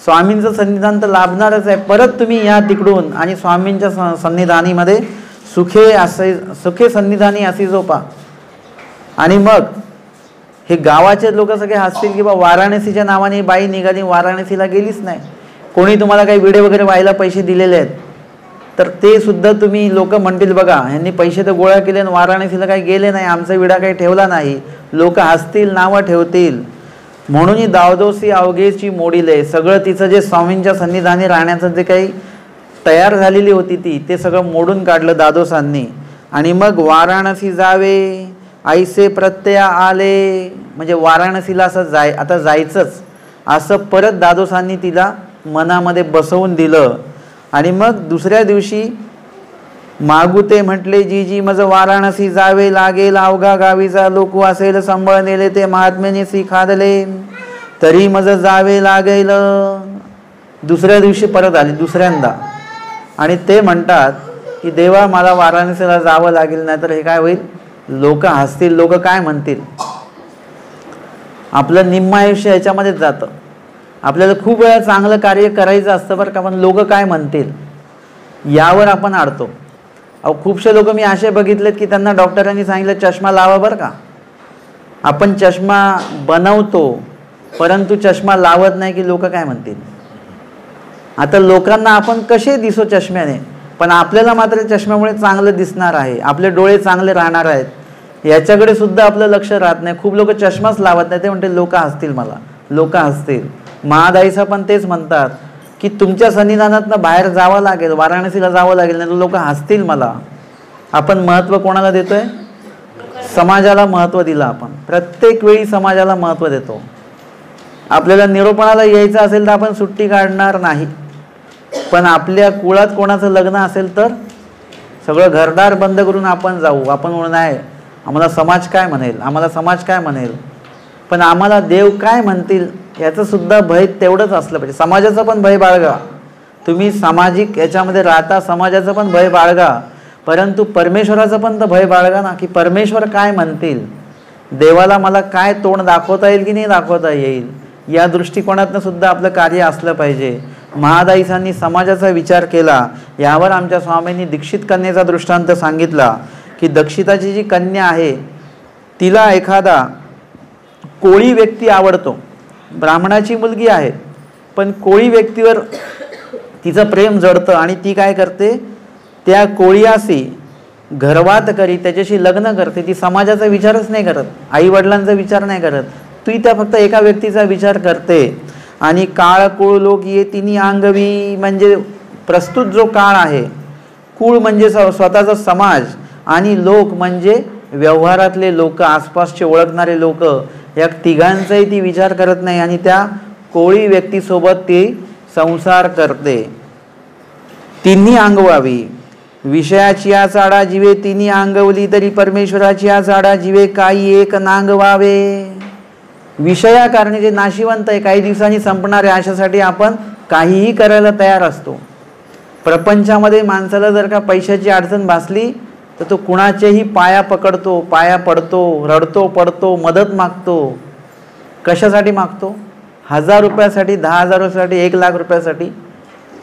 स्वामींचं सन्निधान तर लाभणारच आहे. परत तुम्ही या तिकडून आणि स्वामींच्या सन्निधानीमध्ये सुखे सन्निधानी अशी झोपा. आणि मग हे गावाचे लोक सगळे हसतील की बा वाराणसीच्या नावाने बाई निघाली, वाराणसीला गेलीच नाही. कोणी तुम्हाला काही व्हिडिओ वगैरे व्हायला पैसे दिलेले आहेत, तर ते सुद्धा तुम्ही लोक म्हणतील बघा ह्यांनी पैसे तर गोळा केले आणि वाराणसीला काही गेले नाही, आमचा विडा काही ठेवला नाही. लोक हसतील, नावं ठेवतील. म्हणून ही दावदोसी अवघेची मोडीले. सगळं तिचं जे स्वामींच्या सन्निधानी राहण्याचं जे काही तयार झालेली होती ते सगळं मोडून काढलं दादोसांनी. आणि मग वाराणसी जावे ऐसे प्रत्यय आले. म्हणजे वाराणसीला असं आता जायचंच असं परत दादोसांनी तिला मनामध्ये बसवून दिलं. आणि मग दुसऱ्या दिवशी मागुते म्हटले जी जी मज वाराणसी जावे लागेल, अवघा गावीचा लोक असेल संबळ नेले ते महात्म्याने खादले, तरी मज जावे लागेल. दुसऱ्या दिवशी परत आली दुसऱ्यांदा आणि ते म्हणतात की देवा मला वाराणसीला जावं लागेल, नाहीतर हे काय होईल, लोक हसतील, लोक काय म्हणतील. आपलं निम्म आयुष्य याच्यामध्येच जातं. आपल्याला खूप वेळा चांगलं कार्य करायचं असतं बरं का, पण लोक काय म्हणतील यावर आपण अडतो. खूपशे लोक मी असे बघितलेत की त्यांना डॉक्टरांनी सांगितलं चष्मा लावा बरं का. आपण चष्मा बनवतो परंतु चष्मा लावत नाही की लोक काय म्हणतील. आता लोकांना आपण कसे दिसो चष्म्याने, पण आपल्याला मात्र चष्म्यामुळे चांगलं दिसणार आहे, आपले डोळे चांगले राहणार आहेत, याच्याकडे सुद्धा आपलं लक्ष राहत नाही. खूप लोक चष्माच लावत नाही, ते म्हणते लोक हसतील, मला लोक हसतील. महादाईसा पण तेच म्हणतात की तुमच्या सन्निधानातनं बाहेर जावं लागेल, वाराणसीला जावं लागेल, नाही तर लोक हसतील मला. आपण महत्त्व कोणाला देतोय? समाजाला महत्त्व दिलं आपण. प्रत्येक वेळी समाजाला महत्त्व देतो. आपल्याला निरोपणाला यायचं असेल तर आपण सुट्टी काढणार नाही, पण आपल्या कुळात कोणाचं लग्न असेल तर सगळं घरदार बंद करून आपण जाऊ. आपण म्हणून नाही आम्हाला समाज काय म्हणेल, आम्हाला समाज काय म्हणेल, पण आम्हाला देव काय म्हणतील याचं सुद्धा भय तेवढंच असलं पाहिजे. समाजाचं पण भय बाळगा, तुम्ही सामाजिक याच्यामध्ये राहता, समाजाचं पण भय बाळगा, परंतु परमेश्वराचं पण तर भय बाळगा ना, की परमेश्वर काय म्हणतील, देवाला मला काय तोंड दाखवता येईल की नाही दाखवता येईल, या दृष्टिकोनातनं सुद्धा आपलं कार्य असलं पाहिजे. महादाईसांनी समाजाचा विचार केला. यावर आमच्या स्वामींनी दीक्षित कन्येचा दृष्टांत सांगितला की दक्षिताची जी कन्या आहे तिला एखादा कोळी व्यक्ती आवडतो, ब्राह्मणाची मुलगी आहे पण कोळी व्यक्तीवर तिचं प्रेम जडतं आणि ती काय करते, त्या कोळीयाशी घरवात करी, त्याच्याशी लग्न करते. ती समाजाचा विचारच नाही करत, आई वडिलांचा विचार नाही करत, ती त्या फक्त एका व्यक्तीचा विचार करते. आणि काळ कुळ लोक ये तिन्ही अंगवी, म्हणजे प्रस्तुत जो काळ आहे, कुळ म्हणजे स्वतःचा समाज आणि लोक म्हणजे व्यवहारातले लोक, आसपासचे ओळखणारे लोक, या तिघांचाही ती विचार करत नाही आणि त्या कोळी व्यक्तीसोबत ती संसार करते. तिन्ही अंगवावी विषयाची या चाडा जीवे, तिन्ही अंगवली तरी परमेश्वराची या चाडा जीवे, काही एक नांगवावे. विषया कारणे जे नाशिवंत आहे, काही दिवसांनी संपणार आहे, अशासाठी आपण काहीही करायला तयार असतो. प्रपंचामध्ये माणसाला जर का पैशाची अडचण भासली तर तो कुणाचेही पाया पकडतो, पाया पडतो, रडतो पडतो, मदत मागतो. कशासाठी मागतो? 1000 रुपयासाठी, 10,000 रुपयासाठी, 1,00,000 रुपयासाठी,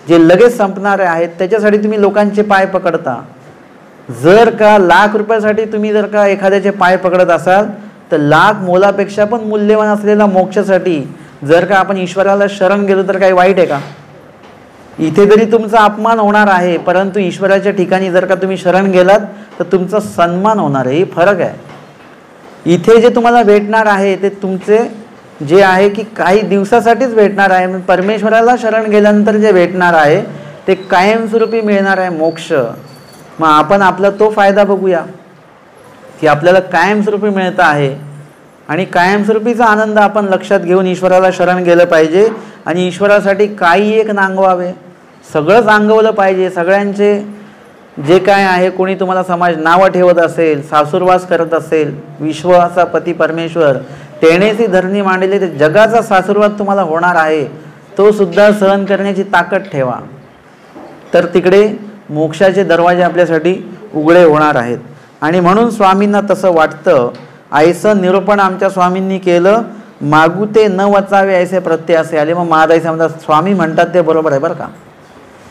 जे लगेच संपणारे आहेत त्याच्यासाठी तुम्ही लोकांचे पाय पकडता. जर का 1,00,000 रुपयासाठी तुम्ही जर का एखाद्याचे पाय पकडत असाल तर 1,00,000 मोलापेक्षा पण मूल्यवान असलेल्या मोक्षासाठी जर का आपण ईश्वराला शरण गेलो तर काही वाईट आहे का? इथे जरी तुमचा अपमान होणार आहे परंतु ईश्वराच्या ठिकाणी जर का तुम्ही शरण गेलात तर तुमचा सन्मान होणार आहे. ही फरक आहे. इथे जे तुम्हाला भेटणार आहे ते तुमचे जे आहे की काही दिवसासाठीच भेटणार आहे, परमेश्वराला शरण गेल्यानंतर जे भेटणार आहे ते कायमस्वरूपी मिळणार आहे मोक्ष. मग आपण आपला तो फायदा बघूया की आपल्याला कायमस्वरूपी मिळतं आहे आणि कायमस्वरूपीचा आनंद आपण लक्षात घेऊन ईश्वराला शरण गेलं पाहिजे. आणि ईश्वरासाठी काही एक नांगवावे, सगळंच अंगवलं पाहिजे. सगळ्यांचे जे काय आहे, कोणी तुम्हाला समाज नावं ठेवत असेल, सासुरवास करत असेल, विश्वाचा पती परमेश्वर तेणेसी धरणी मांडले, ते जगाचा सासुरवास तुम्हाला होणार आहे, तो सुद्धा सहन करण्याची ताकद ठेवा, तर तिकडे मोक्षाचे दरवाजे आपल्यासाठी उघडे होणार आहेत. आणि म्हणून स्वामींना तसं वाटतं. ऐसं निरूपण आमच्या स्वामींनी केलं. मागू ते न वचावे ऐसे प्रत्यय असे आले. मग महादाईसा म्हणतात स्वामी म्हणतात ते बरोबर आहे बरं का.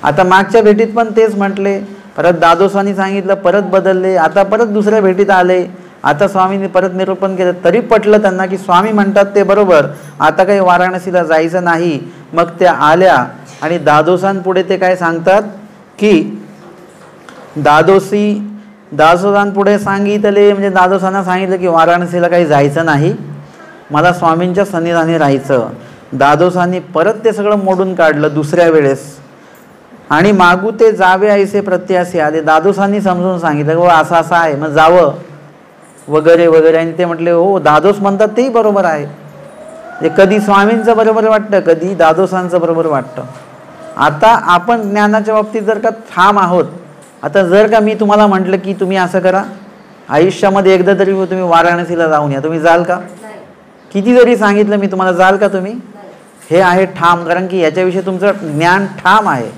आता मागच्या भेटीत पण तेच म्हटले, परत दादोसांनी सांगितलं, परत बदलले, आता परत दुसऱ्या भेटीत आले, आता स्वामींनी परत निरूपण केलं, तरी पटलं त्यांना की स्वामी म्हणतात ते बरोबर, आता काही वाराणसीला जायचं नाही. मग त्या आल्या आणि दादोसांपुढे ते काय सांगतात की दादोसांपुढे सांगितले, म्हणजे दादोसांना सांगितलं की वाराणसीला काही जायचं नाही, मला स्वामींच्या सन्निधानी राहायचं. दादोसांनी परत ते सगळं मोडून काढलं दुसऱ्या वेळेस आणि मागू ते जावे ऐसे प्रत्यासे आले. दादोसांनी समजून सांगितलं हो असं असं आहे, मग जावं वगैरे वगैरे. आणि ते म्हटले हो दादोस म्हणतात तेही बरोबर आहे. ते कधी स्वामींचं बरोबर वाटतं, कधी दादोसांचं बरोबर वाटतं. आता आपण ज्ञानाच्या बाबतीत जर का ठाम आहोत आता जर का मी तुम्हाला म्हटलं की तुम्ही असं करा, आयुष्यामध्ये एकदा तरी तुम्ही वाराणसीला जाऊन या, तुम्ही जाल का? किती जरी सांगितलं मी तुम्हाला, जाल का तुम्ही? हे आहे ठाम, कारण की याच्याविषयी तुमचं ज्ञान ठाम आहे.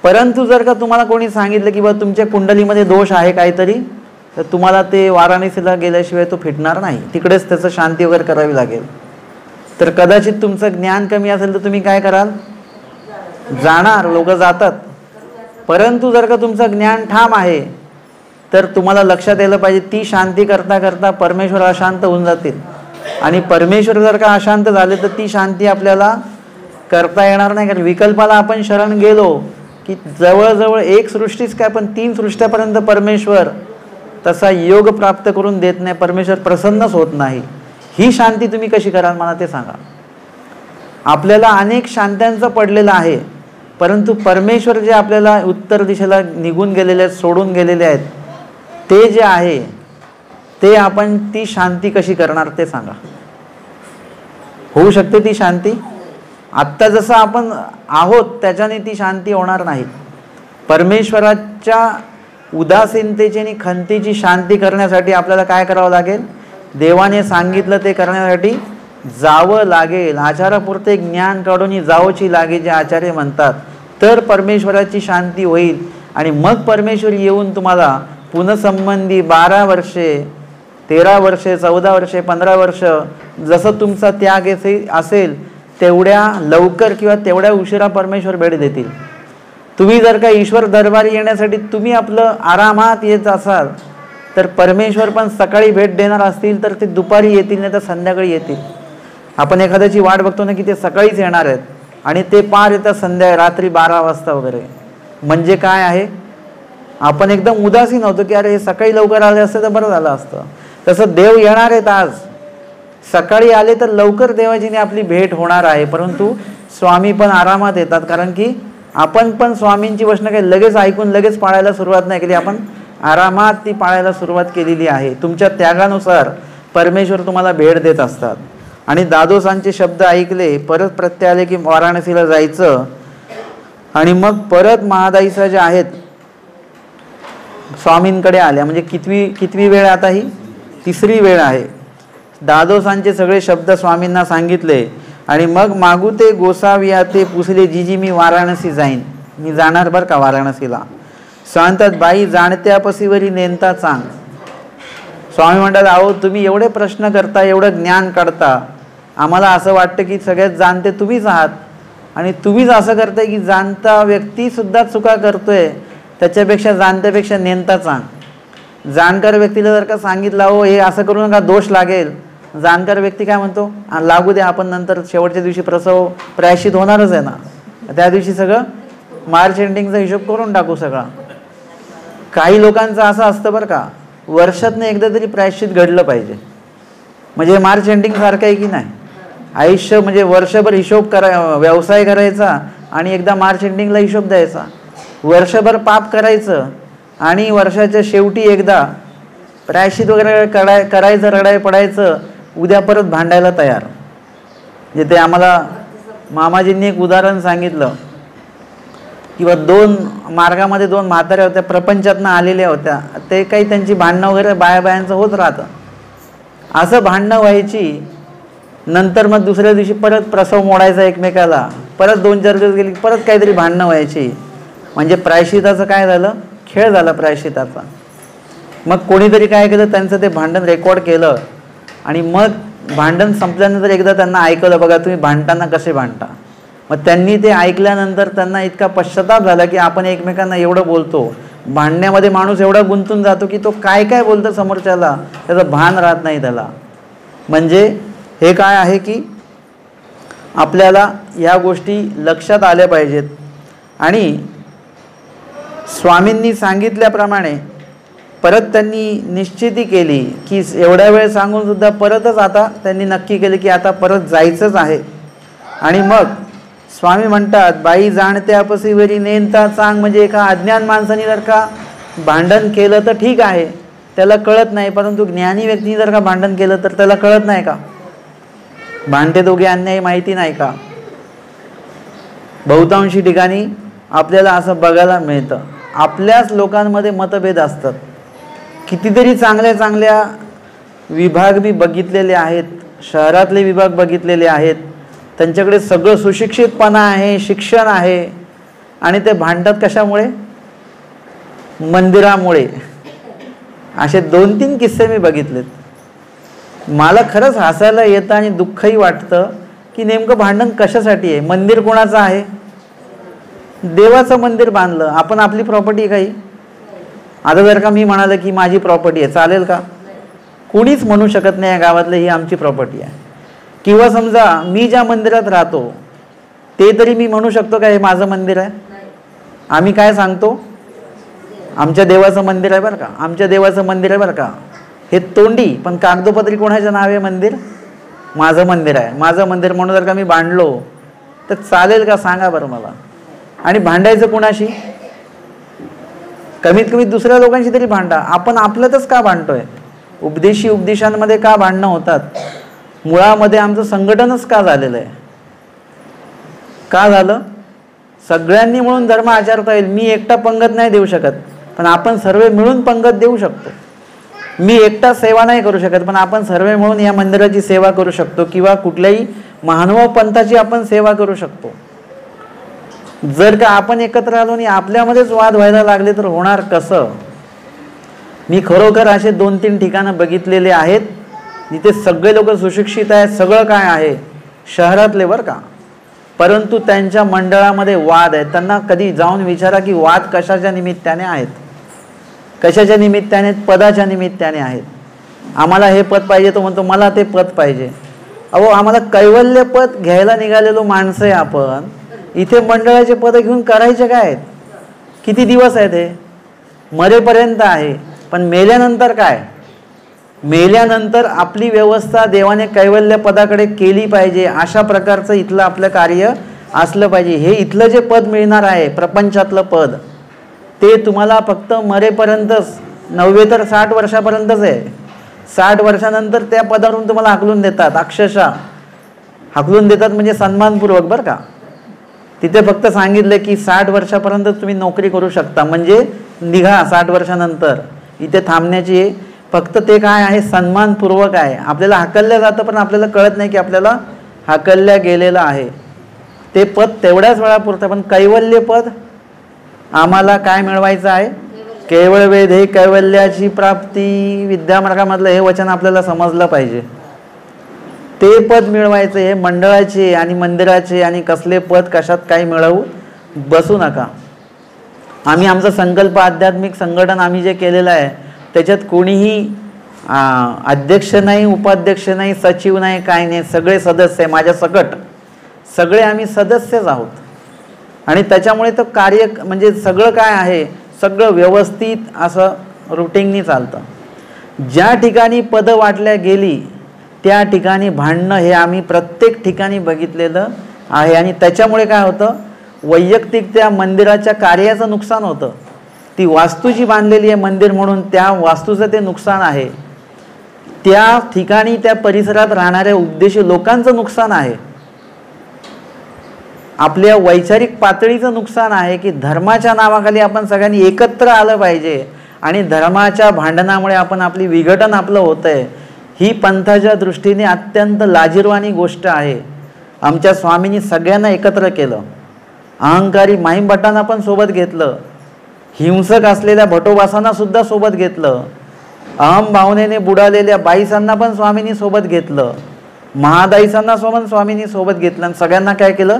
परंतु जर का तुम्हाला कोणी सांगितलं की बा तुमच्या कुंडलीमध्ये दोष आहे काहीतरी, तर तुम्हाला ते वाराणसीला गेल्याशिवाय तो फिटणार नाही, तिकडेच त्याचं शांती वगैरे करावी लागेल. तर कदाचित तुमचं ज्ञान कमी असेल तर तुम्ही काय कराल? जाणार, लोक जातात. परंतु जर का तुमचं ज्ञान ठाम आहे तर तुम्हाला लक्षात यायला पाहिजे, ती शांती करता करता परमेश्वर अशांत होऊन जातील. आणि परमेश्वर जर का अशांत झाले तर ती शांती आपल्याला करता येणार नाही. कारण विकल्पाला आपण शरण गेलो की जवळजवळ एक सृष्टीच काय पण 3 सृष्ट्यापर्यंत परमेश्वर तसा योग प्राप्त करून देत नाही, परमेश्वर प्रसन्नच होत नाही. ही शांती तुम्ही कशी कराल मला ते सांगा. आपल्याला अनेक शांत्यांचं पडलेलं आहे, परंतु परमेश्वर जे आपल्याला उत्तर दिशेला निघून गेलेले आहेत, सोडून गेलेले आहेत, ते जे आहे ते आपण ती शांती कशी करणार ते सांगा. होऊ शकते ती शांती? आत्ता जसं आपण आहोत त्याच्याने ती शांती होणार नाही. परमेश्वराच्या उदासीनतेची आणि खंतीची शांती करण्यासाठी आपल्याला काय करावं लागेल? देवाने सांगितलं ते करण्यासाठी जावं लागेल. आचारापुरते ज्ञान काढून जावची लागे जे आचार्य म्हणतात, तर परमेश्वराची शांती होईल. आणि मग परमेश्वर येऊन तुम्हाला पुनःसंबंधी 12 वर्षे 13 वर्षे 14 वर्षे 15 वर्ष जसं तुमचा त्याग असेल तेवढ्या लवकर किंवा तेवढ्या उशिरा परमेश्वर भेट देतील. तुम्ही जर का ईश्वर दरबारी येण्यासाठी तुम्ही आपलं आरामात येत असाल तर परमेश्वर पण सकाळी भेट देणार असतील तर ते दुपारी येतील, नाही तर संध्याकाळी येतील. आपण एखाद्याची वाट बघतो ना की ते सकाळीच येणार आहेत आणि ते पार येतात रात्री 12 वाजता वगैरे. म्हणजे काय आहे? आपण एकदम उदासीन होतो की अरे हे सकाळी लवकर आले असते तर बरं झालं असतं. तसं देव येणार आहेत, आज सकाळी आले तर लवकर देवाजीने आपली भेट होणार आहे. परंतु स्वामी पण आरामात येतात, कारण की आपण पण स्वामींची वचनं काही लगेच ऐकून लगेच पाळायला सुरुवात नाही केली, आपण आरामात ती पाळायला सुरुवात केलेली आहे. तुमच्या त्यागानुसार परमेश्वर तुम्हाला भेट देत असतात. आणि दादोसांचे शब्द ऐकले, परत प्रत्यय आले की वाराणसीला जायचं. आणि मग परत महादाईसा जे आहेत स्वामींकडे आल्या. म्हणजे कितवी वेळ आता? ही 3री वेळ आहे. दादोसांचे सगळे शब्द स्वामींना सांगितले आणि मग मागू ते गोसाविया ते पुसले जी मी वाराणसी जाईन. मी जाणार बरं का वाराणसीला. सांगतात बाई जाणत्या पसीवरी नेनता चांग. स्वामी म्हणतात अहो तुम्ही एवढे प्रश्न करता, एवढं ज्ञान काढता, आम्हाला असं वाटतं की सगळ्यात जाणते तुम्हीच आहात आणि तुम्हीच असं करताय की जाणता व्यक्ती सुद्धा चुका करतोय, त्याच्यापेक्षा जाणत्यापेक्षा नेनता चांग. जाणकार व्यक्तीला जर का सांगितलं हो हे असं करू नका दोष लागेल, जाणकार व्यक्ती काय म्हणतो लागू दे, आपण नंतर शेवटच्या दिवशी प्रसव प्रायश्चित होणारच आहे ना, त्या दिवशी सगळं मार्च एंडिंगचा हिशोब करून टाकू सगळा. काही लोकांचं असं असतं बरं का, वर्षातनं एकदा तरी प्रायश्चित घडलं पाहिजे. म्हणजे मार्च एंडिंग सारखं आहे की नाही? आयुष्य म्हणजे वर्षभर हिशोब व्यवसाय करायचा आणि एकदा मार्च एंडिंगला हिशोब द्यायचा. वर्षभर पाप करायचं आणि वर्षाच्या शेवटी एकदा प्रायश्चित वगैरे करायचं, रडाय पडायचं, उद्या परत भांडायला तयार. म्हणजे ते आम्हाला मामाजींनी एक उदाहरण सांगितलं किंवा 2 मार्गामध्ये 2 म्हाताऱ्या होत्या, प्रपंचातनं आलेल्या होत्या. ते काही त्यांची भांडणं वगैरे बायांचं होत राहतं. असं भांडणं व्हायची, नंतर मग दुसऱ्या दिवशी परत प्रसव मोडायचा एकमेकाला, परत 2-4 दिवस गेली परत काहीतरी भांडणं व्हायची. म्हणजे प्रायश्चिताचं काय झालं? खेळ झाला प्रायश्चिताचा. मग कोणीतरी काय केलं, त्यांचं ते भांडण रेकॉर्ड केलं आणि मग भांडण संपल्यानंतर एकदा त्यांना ऐकलं बघा तुम्ही भांडताना कसे भांडता. मग त्यांनी ते ऐकल्यानंतर त्यांना इतका पश्चाताप झाला की आपण एकमेकांना एवढं बोलतो, भांडण्यामध्ये माणूस एवढा गुंतून जातो की तो काय काय बोलतो समोरच्याला त्याचं भान राहत नाही त्याला. म्हणजे हे काय आहे की आपल्याला या गोष्टी लक्षात आल्या पाहिजेत. आणि स्वामींनी सांगितल्याप्रमाणे परत त्यांनी निश्चिती केली की एवढ्या वेळ सांगून सुद्धा परतच आता त्यांनी नक्की केले की आता परत जायचंच आहे. आणि मग स्वामी म्हणतात बाई जाणते आपसीवरी नेनता चांग. म्हणजे एका अज्ञान माणसाने जर का भांडण केलं तर ठीक आहे, त्याला कळत नाही, परंतु ज्ञानी व्यक्तीने जर का भांडण केलं तर त्याला कळत नाही का? भांडते दोघे अन्याय माहिती नाही का? बहुतांशी ठिकाणी आपल्याला असं बघायला मिळतं. आपल्याच लोकांमध्ये मतभेद असतात. कितीतरी चांगल्या चांगल्या विभाग मी बघितलेले आहेत, शहरातले विभाग बघितलेले आहेत, त्यांच्याकडे सगळं सुशिक्षितपणा आहे, शिक्षण आहे, आणि ते भांडतात कशामुळे? मंदिरामुळे. असे 2-3 किस्से मी बघितलेत. मला खरंच हसायला येतं आणि दुःखही वाटतं की नेमकं भांडण कशासाठी आहे. मंदिर कोणाचं आहे? देवाचं मंदिर बांधलं आपण, आपली प्रॉपर्टी काही. आता जर का मी म्हणालं की माझी प्रॉपर्टी आहे, चालेल का? कोणीच म्हणू शकत नाही या गावातलं ही आमची प्रॉपर्टी आहे. किंवा समजा मी ज्या मंदिरात राहतो ते तरी मी म्हणू शकतो का हे माझं मंदिर आहे? आम्ही काय सांगतो? आमच्या देवाचं मंदिर आहे बरं का, आमच्या देवाचं मंदिर आहे बरं का. हे तोंडी, पण कागदोपत्री कोणाचं नाव आहे? मंदिर माझं मंदिर आहे, माझं मंदिर म्हणून जर का मी भांडलो तर चालेल का? सांगा बरं मला. आणि भांडायचं कोणाशी? कमीत कमी दुसऱ्या लोकांशी तरी भांडा. आपण आपल्यातच का भांडतोय? उपदेशांमध्ये का भांडणं होतात? मुळामध्ये आमचं संघटनच का झालेलं आहे? का झालं? सगळ्यांनी मिळून धर्म आचरता येईल. मी एकटा पंगत नाही देऊ शकत, पण आपण सर्व मिळून पंगत देऊ शकतो. मी एकटा सेवा नाही करू शकत, पण आपण सर्व मिळून या मंदिराची सेवा करू शकतो, किंवा कुठल्याही महानुभाव पंथाची आपण सेवा करू शकतो. जर का आपण एकत्र आलो आणि आपल्यामध्येच वाद व्हायला लागले तर होणार कसं? मी खरोखर असे 2-3 ठिकाणं बघितलेले आहेत जिथे सगळे लोक सुशिक्षित आहेत, सगळं काय आहे, शहरातले बरं का, परंतु त्यांच्या मंडळामध्ये वाद आहेत. त्यांना कधी जाऊन विचारा की वाद कशाच्या निमित्ताने आहेत? कशाच्या निमित्ताने? पदाच्या निमित्ताने आहेत. आम्हाला हे पद पाहिजे, तो म्हणतो मला ते पद पाहिजे. अहो, आम्हाला कैवल्य पद घ्यायला निघालेलो माणसं आहे आपण, इथे मंडळाचे पद घेऊन करायचे काय आहेत? किती दिवस आहेत हे? मरेपर्यंत आहे. पण मेल्यानंतर काय? मेल्यानंतर आपली व्यवस्था देवाने कैवल्य पदाकडे केली पाहिजे, अशा प्रकारचं इथलं आपलं कार्य असलं पाहिजे. हे इथलं जे पद मिळणार आहे, प्रपंचातलं पद, ते तुम्हाला फक्त मरेपर्यंतच, 90 तर 60 वर्षापर्यंतच आहे. 60 वर्षानंतर त्या पदावरून तुम्हाला हाकलून देतात, अक्षरशः हाकलून देतात, म्हणजे सन्मानपूर्वक बरं का. तिथे फक्त सांगितलं की 60 वर्षापर्यंत तुम्ही नोकरी करू शकता, म्हणजे निघा 60 वर्षानंतर. इथे थांबण्याची फक्त ते काय आहे? सन्मानपूर्वक आहे. आपल्याला हाकलल्या जातं, पण आपल्याला कळत नाही की आपल्याला हाकलल्या गेलेलं आहे. ते पद तेवढ्याच वेळापुरतं. पण कैवल्य पद आम्हाला काय मिळवायचं आहे? केवळ वेद हे कैवल्याची प्राप्ती. विद्यामार्गामधलं हे वचन आपल्याला समजलं पाहिजे. ते पद मिळवायचं. हे मंडळाचे आणि मंदिराचे आणि कसले पद कशात काही मिळवू बसू नका. आम्ही आमचं संकल्प आध्यात्मिक संघटन आम्ही जे केलेलं आहे त्याच्यात कोणीही अध्यक्ष नाही, उपाध्यक्ष नाही, सचिव नाही, काय नाही, सगळे सदस्य आहे. माझ्या सकट सगळे आम्ही सदस्यच आहोत. आणि त्याच्यामुळे तो कार्य म्हणजे सगळं काय आहे, सगळं व्यवस्थित असं रुटीननी चालतं. ज्या ठिकाणी पदं वाटल्या गेली त्या ठिकाणी भांडणं हे आम्ही प्रत्येक ठिकाणी बघितलेलं आहे. आणि त्याच्यामुळे काय होतं? वैयक्तिक त्या मंदिराच्या कार्याचं नुकसान होतं. ती वास्तू जी बांधलेली आहे मंदिर म्हणून, त्या वास्तूचं ते नुकसान आहे. त्या ठिकाणी त्या परिसरात राहणाऱ्या उपदेशी लोकांचं नुकसान आहे. आपल्या वैचारिक पातळीचं नुकसान आहे की धर्माच्या नावाखाली आपण सगळ्यांनी एकत्र आलं पाहिजे आणि धर्माच्या भांडणामुळे आपण आपली विघटन आपलं होतंय. ही पंथाच्या दृष्टीने अत्यंत लाजिरवाणी गोष्ट आहे. आमच्या स्वामींनी सगळ्यांना एकत्र केलं. अहंकारी माहीमभट्टांना पण सोबत घेतलं, हिंसक असलेल्या भटोबासांना सुद्धा सोबत घेतलं, अहम भावनेने बुडालेल्या बाईसांना पण स्वामींनी सोबत घेतलं, महादाईसांना स्वामींनी सोबत घेतलं, आणि सगळ्यांना काय केलं?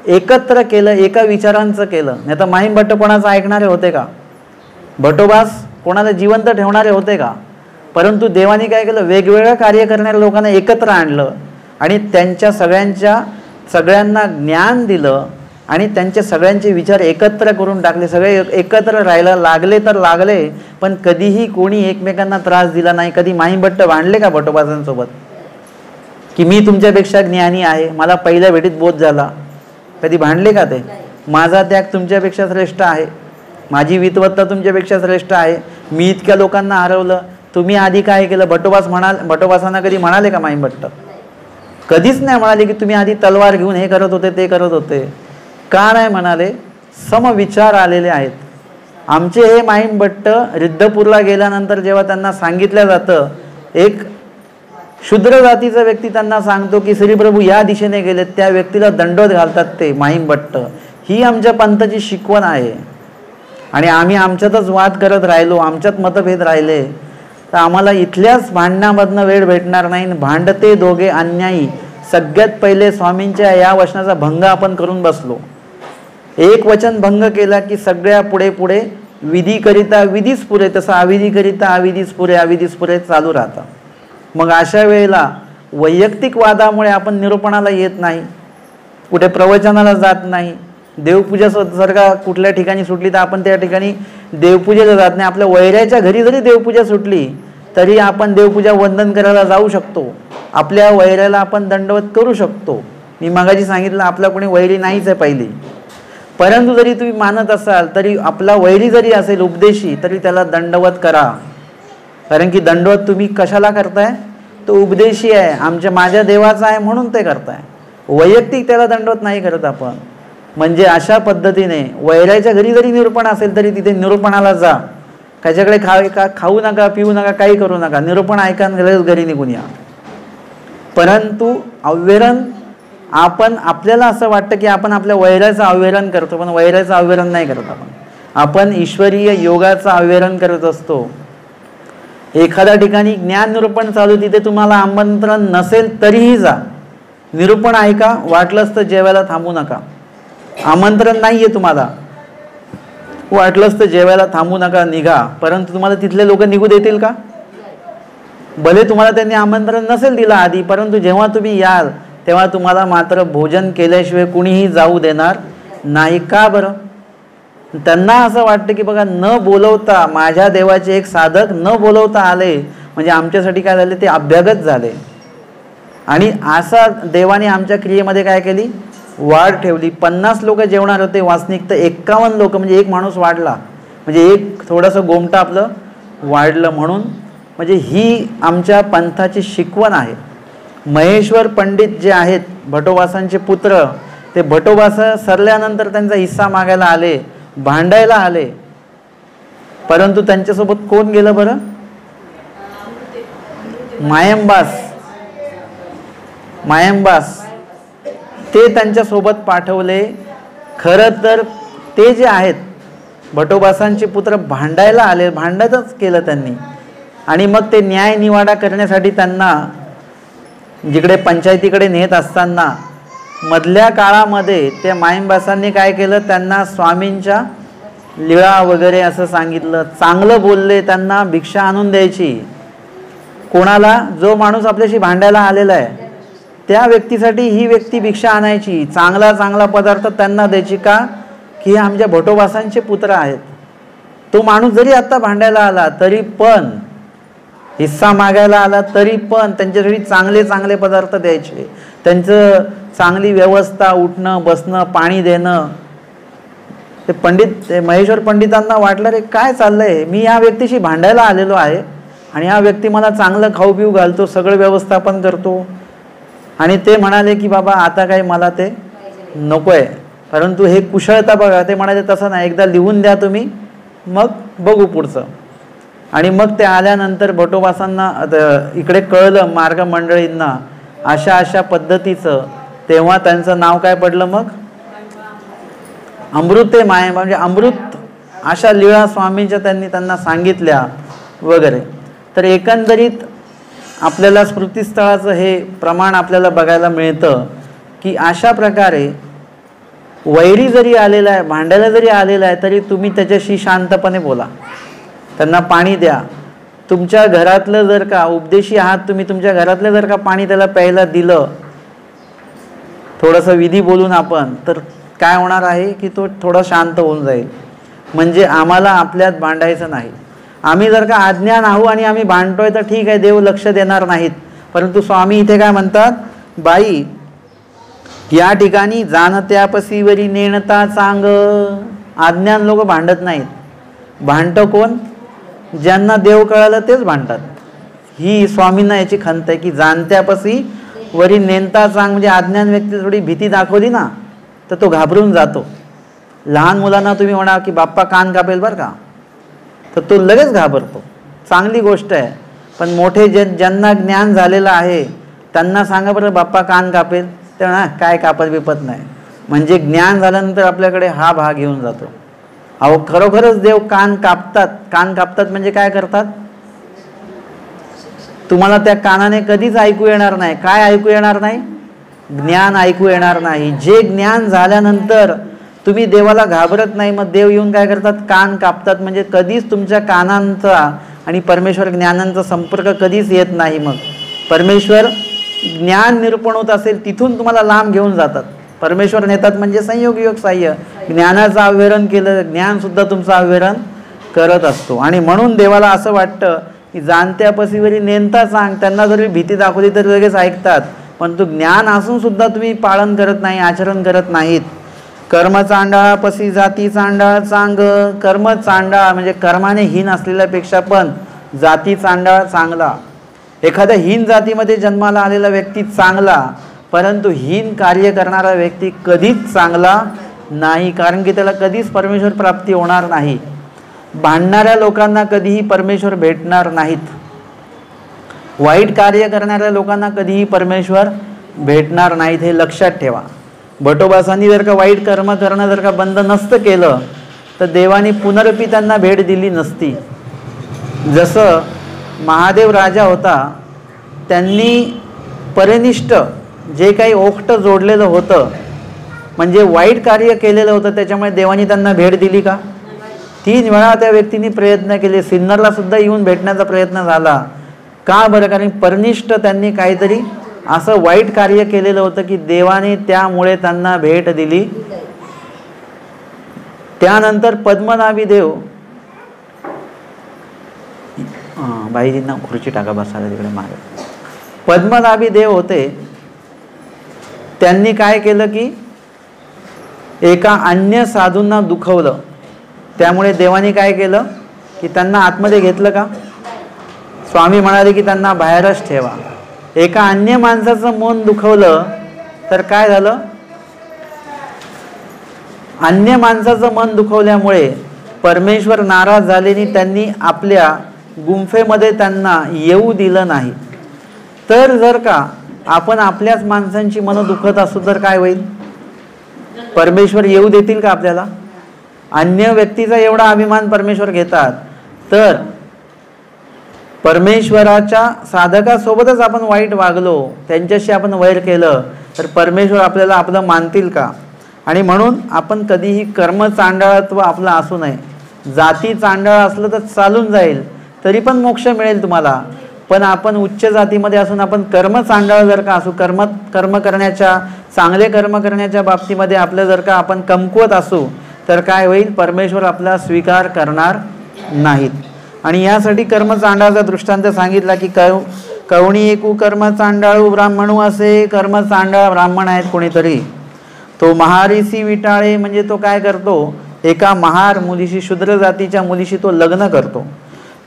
एकत्र केलं, एका विचारांचं केलं. नाही तर माहीमभट्ट कोणाचं ऐकणारे होते का? भटोबास कोणाला जिवंत ठेवणारे होते का? परंतु देवाने काय केलं? वेगवेगळं कार्य करणाऱ्या लोकांना एकत्र आणलं आणि त्यांच्या सगळ्यांना ज्ञान दिलं आणि त्यांचे सगळ्यांचे विचार एकत्र करून टाकले. सगळे एकत्र राहायला लागले तर लागले, पण कधीही कोणी एकमेकांना त्रास दिला नाही. कधी माहीमभट्ट भांडले का भटोबासांसोबत की मी तुमच्यापेक्षा ज्ञानी आहे, मला पहिल्या भेटीत बोध झाला? कधी भांडले का ते? माझा त्याग तुमच्यापेक्षा श्रेष्ठ आहे, माझी विद्वत्ता तुमच्यापेक्षा श्रेष्ठ आहे, मी इतक्या लोकांना हरवलं, तुम्ही आधी काय केलं? भटोबासांना कधी म्हणाले का माहीमभट्ट? कधीच नाही म्हणाले की तुम्ही आधी तलवार घेऊन हे करत होते, ते करत होते. का नाही म्हणाले? समविचार आलेले आहेत. आमचे हे माहीम भट्ट रिद्धपूरला गेल्यानंतर जेव्हा त्यांना सांगितलं जातं, एक शूद्र जातीचा व्यक्ती त्यांना सांगतो की श्रीप्रभू या दिशेने गेले, त्या व्यक्तीला दंडवत घालतात ते माहीम भट्ट. ही आमच्या पंथाची शिकवण आहे. आणि आम्ही आमच्यातच वाद करत राहिलो, आमच्यात मतभेद राहिले, तर आम्हाला इथल्याच भांडणामधनं वेळ भेटणार नाही. भांडते दोघे अन्यायी, सगळ्यात पहिले स्वामींच्या या वचनाचा भंग आपण करून बसलो. एक वचन भंग केला की सगळ्या पुढे पुढे विधीकरिता विधीच पुरे, तसं अविधीकरिता अविधीच पुरे, अविधीच पुरे चालू राहतं. मग अशा वेळेला वैयक्तिक वादामुळे आपण निरूपणाला येत नाही, कुठे प्रवचनाला जात नाही. देवपूजा जर का कुठल्या ठिकाणी सुटली तर आपण त्या ठिकाणी देवपूजेला जात नाही. आपल्या वैऱ्याच्या घरी जरी देवपूजा सुटली तरी आपण देवपूजा वंदन करायला जाऊ शकतो, आपल्या वैऱ्याला आपण दंडवत करू शकतो. मी मगाशी सांगितलं आपला कोणी वैरी नाहीच आहे पहिली, परंतु जरी तुम्ही मानत असाल तरी आपला वैरी जरी असेल उपदेशी तरी त्याला दंडवत करा. कारण की दंडवत तुम्ही कशाला करताय, तो उपदेशी आहे, माझ्या देवाचा आहे म्हणून ते करताय. वैयक्तिक त्याला दंडवत नाही करत आपण. म्हणजे अशा पद्धतीने वैराच्या घरी जरी निरूपण असेल तरी तिथे निरूपणाला जा, त्याच्याकडे खाऊ नका, पिऊ नका, काही करू नका, निरूपण ऐका, घरी निघून या. परंतु अव्यरण आपण, आपल्याला असं वाटतं की आपण आपल्या वैराचं अव्यरण करतो, पण वैराचं अव्यरण नाही करत आपण ईश्वरीय योगाचं अव्यरण करत असतो. एखाद्या ठिकाणी ज्ञान निरूपण चालू, तिथे तुम्हाला आमंत्रण नसेल तरीही जा, निरूपण ऐका, वाटलंच तर जेवायला थांबू नका. आमंत्रण नाहीये तुम्हाला, वाटलंच तर जेवायला थांबू नका, निघा. परंतु तुम्हाला तिथले लोक निघू देतील का? भले तुम्हाला त्यांनी आमंत्रण नसेल दिलं आधी, परंतु जेव्हा तुम्ही याल तेव्हा तुम्हाला मात्र भोजन केल्याशिवाय कुणीही जाऊ देणार नाही. का बरं? त्यांना असं वाटतं की बघा, न बोलवता माझ्या देवाचे एक साधक न बोलवता आले म्हणजे आमच्यासाठी काय झाले, ते अभ्यागत झाले. आणि असा देवाने आमच्या क्रियेमध्ये काय केली, वाढ ठेवली. 50 लोक जेवणार होते वासनिक, तर 51 लोक, म्हणजे एक माणूस वाढला, म्हणजे एक थोडंसं गोमटं आपलं वाढलं. म्हणून म्हणजे ही आमच्या पंथाची शिकवण आहे. महेश्वर पंडित जे आहेत भटोबासांचे पुत्र, ते भटोबासा सरल्यानंतर त्यांचा हिस्सा मागायला आले, भांडायला आले, परंतु त्यांच्यासोबत कोण गेलं बरं? मायंबास ते त्यांच्यासोबत पाठवले. खरं तर ते जे आहेत भटोबासांचे पुत्र भांडायला आले, भांडतच केलं त्यांनी. आणि मग ते न्याय निवाडा करण्यासाठी त्यांना जिकडे पंचायतीकडे नेत असताना मधल्या काळामध्ये त्या मायंबासांनी काय केलं, त्यांना स्वामींच्या लीळा वगैरे असं सांगितलं, चांगलं बोलले, त्यांना भिक्षा आणून द्यायची. कोणाला? जो माणूस आपल्याशी भांडायला आलेला आहे त्या व्यक्तीसाठी ही व्यक्ती भिक्षा आणायची, चांगला चांगला पदार्थ त्यांना द्यायची. का? की हे आमच्या भटोबासांचे पुत्र आहेत. तो माणूस जरी आत्ता भांडायला आला तरी पण, हिस्सा मागायला आला तरी पण त्यांच्यासाठी चांगले चांगले पदार्थ द्यायचे, त्यांचं चांगली व्यवस्था, उठणं बसणं, पाणी देणं. ते पंडित, ते महेश्वर पंडितांना वाटलं, रे काय चाललंय, मी या व्यक्तीशी भांडायला आलेलो आहे आणि हा व्यक्ती मला चांगलं खाऊ पिऊ घालतो, सगळं व्यवस्थापन करतो. आणि ते म्हणाले की बाबा आता काय मला ते नको आहे. परंतु हे कुशळता बघा, ते म्हणाले तसं नाही, एकदा लिहून द्या तुम्ही, मग बघू पुढचं. आणि मग ते आल्यानंतर भटोबासांना इकडे कळलं मार्ग मंडळींना अशा अशा पद्धतीचं, तेव्हा त्यांचं नाव काय पडलं मग, अमृते माय, म्हणजे अमृत. अशा लीळा स्वामींच्या त्यांना सांगितल्या वगैरे. तर एकंदरीत आपल्याला स्मृतिस्थळाचं हे प्रमाण आपल्याला बघायला मिळतं की अशा प्रकारे वैरी जरी आलेला आहे, भांडायला जरी आलेला आहे, तरी तुम्ही त्याच्याशी शांतपणे बोला, त्यांना पाणी द्या. तुमच्या घरातलं जर का उपदेशी आहात तुम्ही, तुमच्या घरातलं जर का पाणी त्याला प्यायला दिलं थोडंसं विधी बोलून आपण, तर काय होणार आहे की तो थोडा शांत होऊन जाईल. म्हणजे आम्हाला आपल्यात भांडायचं नाही. आम्ही जर का अज्ञान आहो आणि आम्ही भांडतोय तर ठीक आहे, देव लक्ष देणार नाहीत. परंतु स्वामी इथे काय म्हणतात, बाई या ठिकाणी जाणत्यापसीवरी नेणता चांग. अज्ञान लोक भांडत नाहीत. भांडतं कोण? ज्यांना देव कळालं तेच भांडतात. ही स्वामींना याची खंत आहे की जाणत्यापसी वरी नेणता चांग, म्हणजे अज्ञान व्यक्ती थोडी भीती दाखवली ना तर तो घाबरून जातो. लहान मुलांना तुम्ही म्हणा की बाप्पा कान कापेल बरं का, तर तो लगेच घाबरतो, चांगली गोष्ट आहे. पण मोठे ज्यांना ज्ञान झालेलं आहे त्यांना सांगा बरं बाप्पा कान कापेल, ते म्हणा काय कापत बिपत नाही. म्हणजे ज्ञान झाल्यानंतर आपल्याकडे हा भाग येऊन जातो. अहो खरोखरच देव कान कापतात. कान कापतात म्हणजे काय करतात? तुम्हाला त्या कानाने कधीच ऐकू येणार नाही. काय ऐकू येणार नाही? ज्ञान ऐकू येणार नाही. जे ज्ञान झाल्यानंतर तुम्ही देवाला घाबरत नाही, मग देव येऊन काय करतात? कान कापतात. म्हणजे कधीच तुमच्या कानांचा आणि परमेश्वर ज्ञानांचा संपर्क कधीच येत नाही. मग परमेश्वर ज्ञान निरूपण होत असेल तिथून तुम्हाला लांब घेऊन जातात. परमेश्वर नेतात म्हणजे संयोग योग साह्य. ज्ञानाचं आव्हेरण केलं, ज्ञानसुद्धा तुमचं आव्हेरण करत असतो. आणि म्हणून देवाला असं वाटतं की जाणत्या पसीवरी नेनता सांग. त्यांना जरी भीती दाखवली तरी लगेच ऐकतात, पण तो ज्ञान असून सुद्धा तुम्ही पालन करत नाही, आचरण करत नाहीत. कर्म चांडाळा पसी जाती चांडाळ चांग. कर्म चांडाळ म्हणजे कर्माने हीन असलेल्यापेक्षा पण जाती चांडाळ चांगला. एखाद्या हीन जातीमध्ये जन्माला आलेला व्यक्ती चांगला, परंतु हीन कार्य करणारा व्यक्ती कधीच चांगला नाही, कारण की त्याला कधीच परमेश्वर प्राप्ती होणार नाही. भांडणाऱ्या लोकांना कधीही परमेश्वर भेटणार नाहीत. वाईट कार्य करणाऱ्या लोकांना कधीही परमेश्वर भेटणार नाहीत, हे लक्षात ठेवा. भटोबासांनी जर का वाईट कर्म करणं जर का बंद नसतं केलं तर देवाने पुनरपी त्यांना भेट दिली नसती. जसं महादेव राजा होता, त्यांनी परनिष्ठ जे काही ओष्ठ जोडलेलं होतं, म्हणजे वाईट कार्य केलेलं होतं, त्याच्यामुळे देवाने त्यांना भेट दिली का? 3 वेळा त्या व्यक्तीने प्रयत्न केले. सिन्नरला सुद्धा येऊन भेटण्याचा प्रयत्न झाला. का बरं? कारण परनिष्ठ त्यांनी काहीतरी असं वाईट कार्य केलेलं होतं की देवाने त्यामुळे त्यांना भेट दिली. त्यानंतर पद्मनाभी देव, बाईजींना खुर्ची टाका बसायला तिकडे मागे. पद्मनाभी देव होते, त्यांनी काय केलं की एका अन्य साधूंना दुखवलं. त्यामुळे देवाने काय केलं की त्यांना आतमध्ये घेतलं का? स्वामी म्हणाले की त्यांना बाहेरच ठेवा. एका अन्य माणसाचं मन दुखवलं तर काय झालं? अन्य माणसाचं मन दुखवल्यामुळे परमेश्वर नाराज झालेनी त्यांनी आपल्या गुंफेमध्ये त्यांना येऊ दिलं नाही. तर जर का आपण आपल्याच माणसांची मनं दुखत असू तर काय होईल? परमेश्वर येऊ देतील का आपल्याला? अन्य व्यक्तीचा एवढा अभिमान परमेश्वर घेतात, तर परमेश्वराच्या साधकासोबतच आपण वाईट वागलो, त्यांच्याशी आपण वैर केलं, तर परमेश्वर आपल्याला आपलं मानतील का? आणि म्हणून आपण कधीही कर्म चांडाळत्व आपलं असू नये. जाती चांडाळ असलं तर चालून जाईल, तरी पण मोक्ष मिळेल तुम्हाला. पण आपण उच्च जातीमध्ये असून आपण कर्म चांडाळ जर का असू, कर्म करण्याच्या, चांगले कर्म करण्याच्या बाबतीमध्ये आपलं जर का आपण कमकुवत असू, तर काय होईल? परमेश्वर आपला स्वीकार करणार नाहीत. आणि यासाठी कर्म चांडाळाचा दृष्टांत सांगितला की कवणी एकू कर्म चांडाळू ब्राह्मणू असे. कर्म चांडाळ ब्राह्मण आहेत कोणीतरी, तो महारिसी विटाळे, म्हणजे तो काय करतो? एका महार मुलीशी, शूद्र जातीच्या मुलीशी तो लग्न करतो.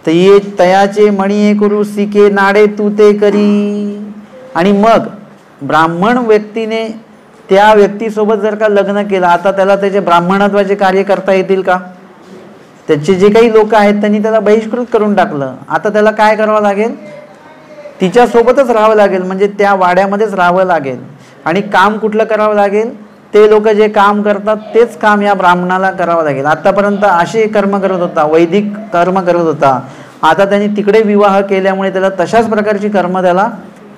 तर ये तयाचे मणी करू सिके नाडे तू ते करी. आणि मग ब्राह्मण व्यक्तीने त्या व्यक्तीसोबत जर का लग्न केलं, आता त्याला त्याचे ब्राह्मणत्वाचे कार्य करता येतील का? त्याचे जे काही लोक आहेत त्यांनी त्याला बहिष्कृत करून टाकलं. आता त्याला काय करावं लागेल? तिच्यासोबतच राहावं लागेल, म्हणजे त्या वाड्यामध्येच राहावं लागेल. आणि काम कुठलं करावं लागेल? ते लोक जे काम करतात तेच काम या ब्राह्मणाला करावं लागेल. आतापर्यंत असे कर्म करत होता, वैदिक कर्म करत होता, आता त्यांनी तिकडे विवाह केल्यामुळे त्याला तशाच प्रकारची कर्म त्याला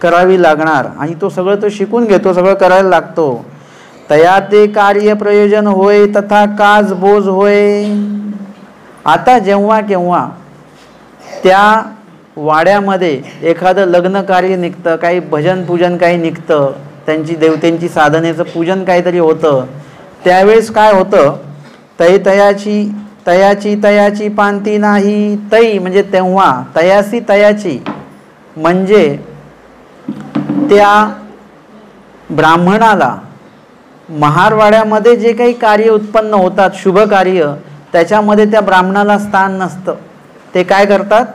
करावी लागणार. आणि तो सगळं तो शिकून घेतो, सगळं करायला लागतो. तया ते कार्य प्रयोजन होय तथा काज बोज होय. आता जेव्हा केव्हा त्या वाड्यामध्ये एखादं लग्न कार्य निघतं, काही भजन पूजन काही निघतं, त्यांची देवतेंची साधनेचं पूजन काहीतरी होतं, त्यावेळेस काय होतं? तयाची पांती नाही. तै म्हणजे तेव्हा, तयासी तयाची म्हणजे त्या ब्राह्मणाला महारवाड्यामध्ये जे काही कार्य उत्पन्न होतात, शुभ कार्य, त्याच्यामध्ये त्या ब्राह्मणाला स्थान नसतं. ते काय करतात?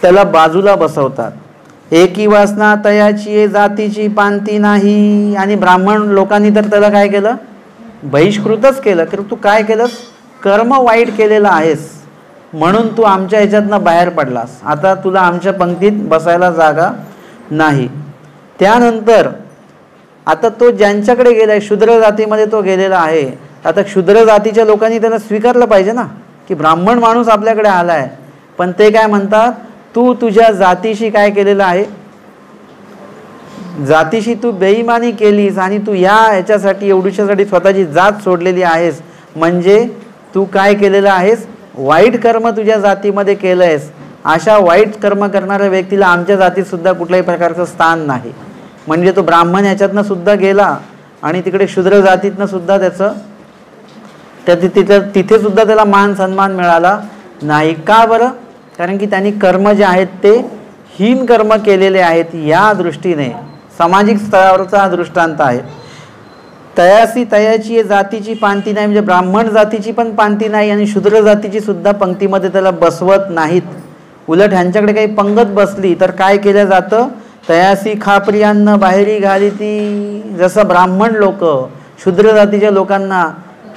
त्याला बाजूला बसवतात. एकी वासना तयाची जातीची पांती नाही. आणि ब्राह्मण लोकांनी तर त्याला काय केलं? बहिष्कृतच केलं, की तू काय केलंस, कर्म वाईट केलेलं आहेस म्हणून तू आमच्या ह्याच्यातनं बाहेर पडलास, आता तुला आमच्या पंक्तीत बसायला जागा नाही. त्यानंतर आता तो ज्यांच्याकडे गेलाय, शूद्र जातीमध्ये तो गेलेला आहे, आता शूद्र जातीच्या लोकांनी त्याला स्वीकारलं पाहिजे ना, की ब्राह्मण माणूस आपल्याकडे आलाय. पण ते काय म्हणतात, तू तुझ्या जातीशी काय केलेलं आहे, जातीशी तू बेईमानी केलीस आणि तू ह्याच्यासाठी एवढ्यासाठी स्वतःची जात सोडलेली आहेस, म्हणजे तू काय केलेलं आहेस, वाईट कर्म तुझ्या जातीमध्ये केलंयस. अशा वाईट कर्म करणाऱ्या व्यक्तीला आमच्या जातीत सुद्धा कुठल्याही प्रकारचं स्थान नाही. म्हणजे तो ब्राह्मण याच्यातनं सुद्धा गेला आणि तिकडे शूद्र जातीतनं सुद्धा तिथे सुद्धा त्याला मान सन्मान मिळाला नाही. का बरं? कारण की त्यांनी कर्म जे आहेत ते हीन कर्म केलेले आहेत. या दृष्टीने सामाजिक स्तरावरचा हा दृष्टांत आहे. तयासी तयाची जातीची पांती नाही, म्हणजे ब्राह्मण जातीची पण पांती नाही आणि शूद्र जातीची सुद्धा पंक्तीमध्ये त्याला बसवत नाहीत. उलट ह्यांच्याकडे काही पंगत बसली तर काय केलं जातं, तयासी खाप्रियांना बाहेरी घाली ती. जसं ब्राह्मण लोक शूद्र जातीच्या लोकांना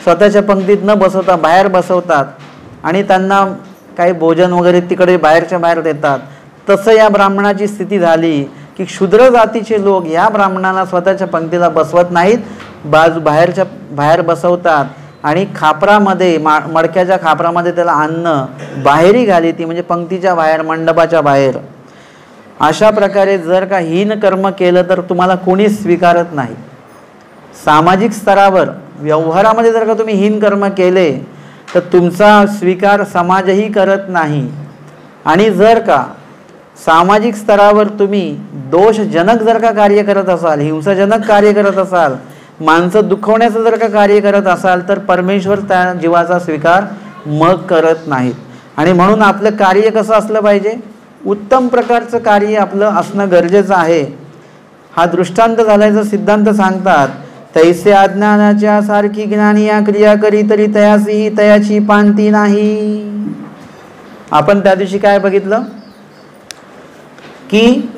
स्वतःच्या पंक्तीत न बसवता बाहेर बसवतात आणि त्यांना काही भोजन वगैरे तिकडे बाहेरच्या बाहेर देतात, तसं या ब्राह्मणाची स्थिती झाली की शूद्र जातीचे लोक या ब्राह्मणाला स्वतःच्या पंक्तीला बसवत नाहीत, बाहेरच्या बाहेर बसवतात आणि खापरामध्ये मडक्याच्या खापरामध्ये त्याला अन्न बाहेरी घाली ती, म्हणजे पंक्तीच्या बाहेर, मंडपाच्या बाहेर. अशा प्रकारे जर का हीन कर्म केलं तर तुम्हाला कोणीच स्वीकारत नाही. सामाजिक स्तरावर व्यवहारामध्ये जर का तुम्ही हीन कर्म केले तर तुमचा स्वीकार समाजही करत नाही. आणि जर का सामाजिक स्तरावर तुम्ही दोषजनक जर का कार्य करत असाल, हिंसाजनक कार्य करत असाल, माणसं दुखवण्याचं जर का कार्य करत असाल तर परमेश्वर त्या जीवाचा स्वीकार मग करत नाहीत. आणि म्हणून आपलं कार्य कसं असलं पाहिजे, उत्तम प्रकारचं कार्य आपलं असणं गरजेचं आहे. हा दृष्टांत झाल्याचा सिद्धांत सांगतात. तैसे अज्ञानाच्या सारखी ज्ञानी या क्रिया करी तरी तयासी तयाची पांती नाही. आपण त्या दिवशी काय बघितलं की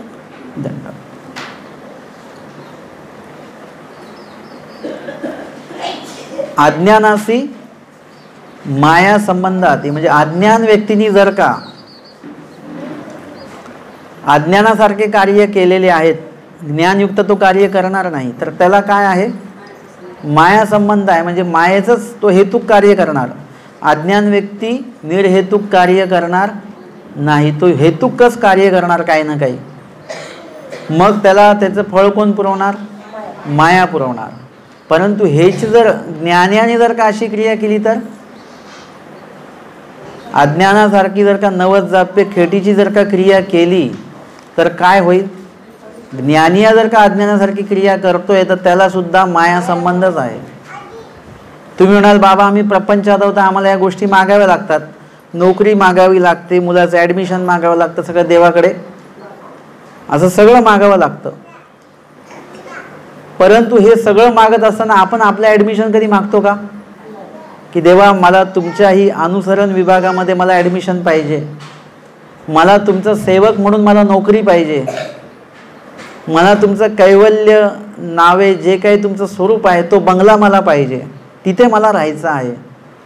अज्ञानाशी माया संबंधात, म्हणजे अज्ञान व्यक्तीने जर का अज्ञानासारखे कार्य केलेले आहेत, ज्ञानयुक्त तो कार्य करणार नाही, तर त्याला काय आहे, माया संबंध आहे. म्हणजे मायेचंच तो हेतुक कार्य करणार. अज्ञान व्यक्ती निर्हेतुक कार्य करणार नाही, तो हेतुकच कार्य करणार काही ना काही. मग त्याला त्याचं फळ कोण पुरवणार, माया पुरवणार. परंतु हेच जर ज्ञानाने जर का अशी क्रिया केली तर, अज्ञानासारखी जर का नवस जाप्य खेटीची जर का क्रिया केली तर काय होईल, ज्ञानी जर का अज्ञानासारखी क्रिया करतोय तर त्याला सुद्धा माया संबंधच आहे. तुम्ही म्हणाल बाबा आम्ही प्रपंचात आहोत, आम्हाला या गोष्टी मागाव्या लागतात, नोकरी मागावी लागते, मुलाचं ॲडमिशन मागावं लागतं, सगळं देवाकडे असं सगळं मागावं लागतं. परंतु हे सगळं मागत असताना आपण आपलं ॲडमिशन कधी मागतो का, की देवा मला तुमच्याही अनुसरण विभागामध्ये मला ॲडमिशन पाहिजे, मला तुमचं सेवक म्हणून मला नोकरी पाहिजे, मला तुमचं कैवल्य नावे जे काही तुमचं स्वरूप आहे तो बंगला मला पाहिजे, तिथे मला राहायचं आहे,